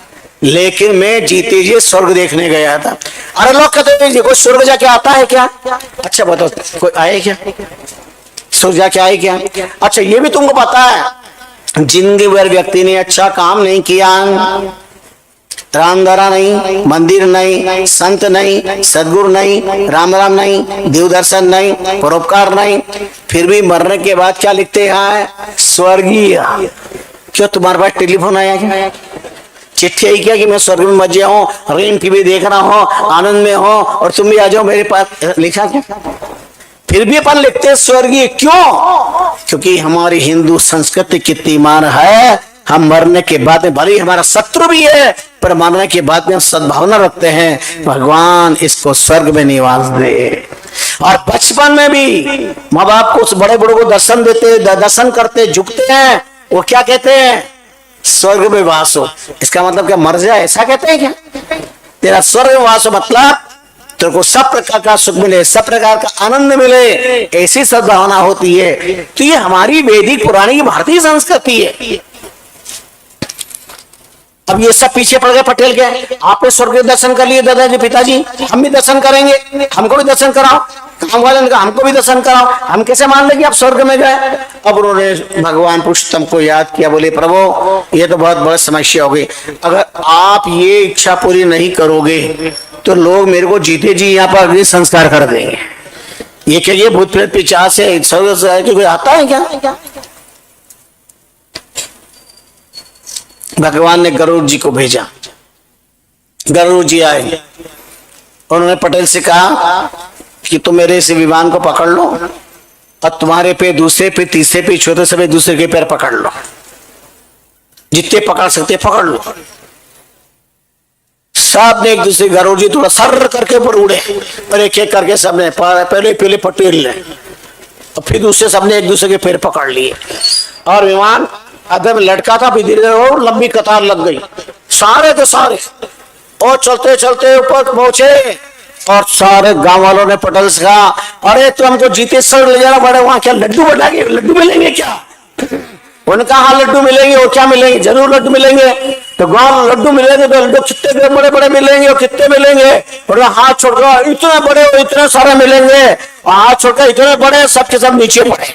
लेकिन मैं जीते जी स्वर्ग देखने गया था। अरे लोग कहते हैं कोई स्वर्ग जाके आता है क्या? अच्छा बताओ कोई आए क्या? स्वर्ग जाके आए क्या? अच्छा ये भी तुमको पता है जिंदगी भर व्यक्ति ने अच्छा काम नहीं किया, राम धरा नहीं, मंदिर नहीं, संत नहीं, सदगुरु नहीं, राम राम नहीं, देव दर्शन नहीं, परोपकार नहीं, फिर भी मरने के बाद क्या लिखते हैं? स्वर्गीय। क्यों तुम्हारे पास टेलीफोन आया क्या? चिट्ठी आई क्या कि मैं स्वर्ग में मर गया हूँ, रेम टीवी देख रहा हूँ, आनंद में हो और तुम भी आ जाओ मेरे पास? लिखा क्या? फिर भी अपन लिखते स्वर्गीय क्यों? क्योंकि हमारी हिंदू संस्कृति कितनी मान है, हम मरने के बाद में भले हमारा शत्रु भी है पर मरने के बाद में हम सद्भावना रखते हैं भगवान इसको स्वर्ग में निवास दे। और बचपन में भी माँ बाप को उस बड़े बड़ों को दर्शन देते, दर्शन करते, झुकते हैं, वो क्या कहते हैं? स्वर्ग में वास हो। इसका मतलब क्या मर जाए ऐसा कहते हैं क्या? तेरा स्वर्ग में वास हो मतलब तेरे को सब प्रकार का सुख मिले, सब प्रकार का आनंद मिले, ऐसी सद्भावना होती है। तो ये हमारी वैदिक पुरानी भारतीय संस्कृति है। अब ये सब पीछे पड़ गए पटेल के। आपने स्वर्ग के दर्शन कर लिए दादाजी पिताजी, हम भी दर्शन करेंगे, हमको भी दर्शन कराओ। काम वाले ने कहा हमको भी दर्शन कराओ। हम कैसे मान लें कि आप स्वर्ग में गए? अब उन्होंने भगवान पुरुषोत्तम को याद किया, बोले प्रभु ये तो बहुत बड़ी समस्या हो गई, अगर आप ये इच्छा पूरी नहीं करोगे तो लोग मेरे को जीते जी यहाँ पर अग्नि संस्कार कर देंगे। ये क्या ये भूत प्रेत पिशाच है, स्वर्ग से कोई आता है क्या? भगवान ने गरुड़ जी को भेजा। गरुड़ जी आए, उन्होंने पटेल से कहा कि तुम मेरे इस विमान को पकड़ लो और तुम्हारे पे, दूसरे पे, तीसरे पे, चौथे से दूसरे के पैर पकड़ लो, जितने पकड़ सकते पकड़ लो। सब ने एक दूसरे गरुड़ जी थोड़ा सर करके ऊपर उड़े और एक एक करके सबने पहले पहले पटेल ले और फिर दूसरे सबने एक दूसरे के पैर पकड़ लिए और विमान आधे में लटका था, धीरे धीरे और लंबी कतार लग गई। सारे के सारे और चलते चलते ऊपर पहुंचे और सारे गांव वालों ने पटेल से कहा अरे तो हमको जीते सर ले जाना पड़े, वहां क्या लड्डू बनाएंगे? लड्डू मिलेंगे क्या? उन्होंने कहा हाँ लड्डू मिलेंगे। और क्या मिलेंगे? जरूर लड्डू मिलेंगे। तो गांव लड्डू मिलेंगे तो लड्डू कितने बड़े बड़े मिलेंगे और कितने मिलेंगे? और हाथ छोड़कर इतने बड़े और इतने सारे मिलेंगे, और हाथ छोड़कर इतने बड़े, सबके सब नीचे पड़े।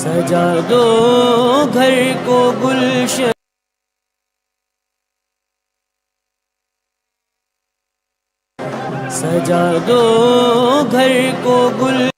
सजा दो घर को गुलशन, सजा दो घर को गुल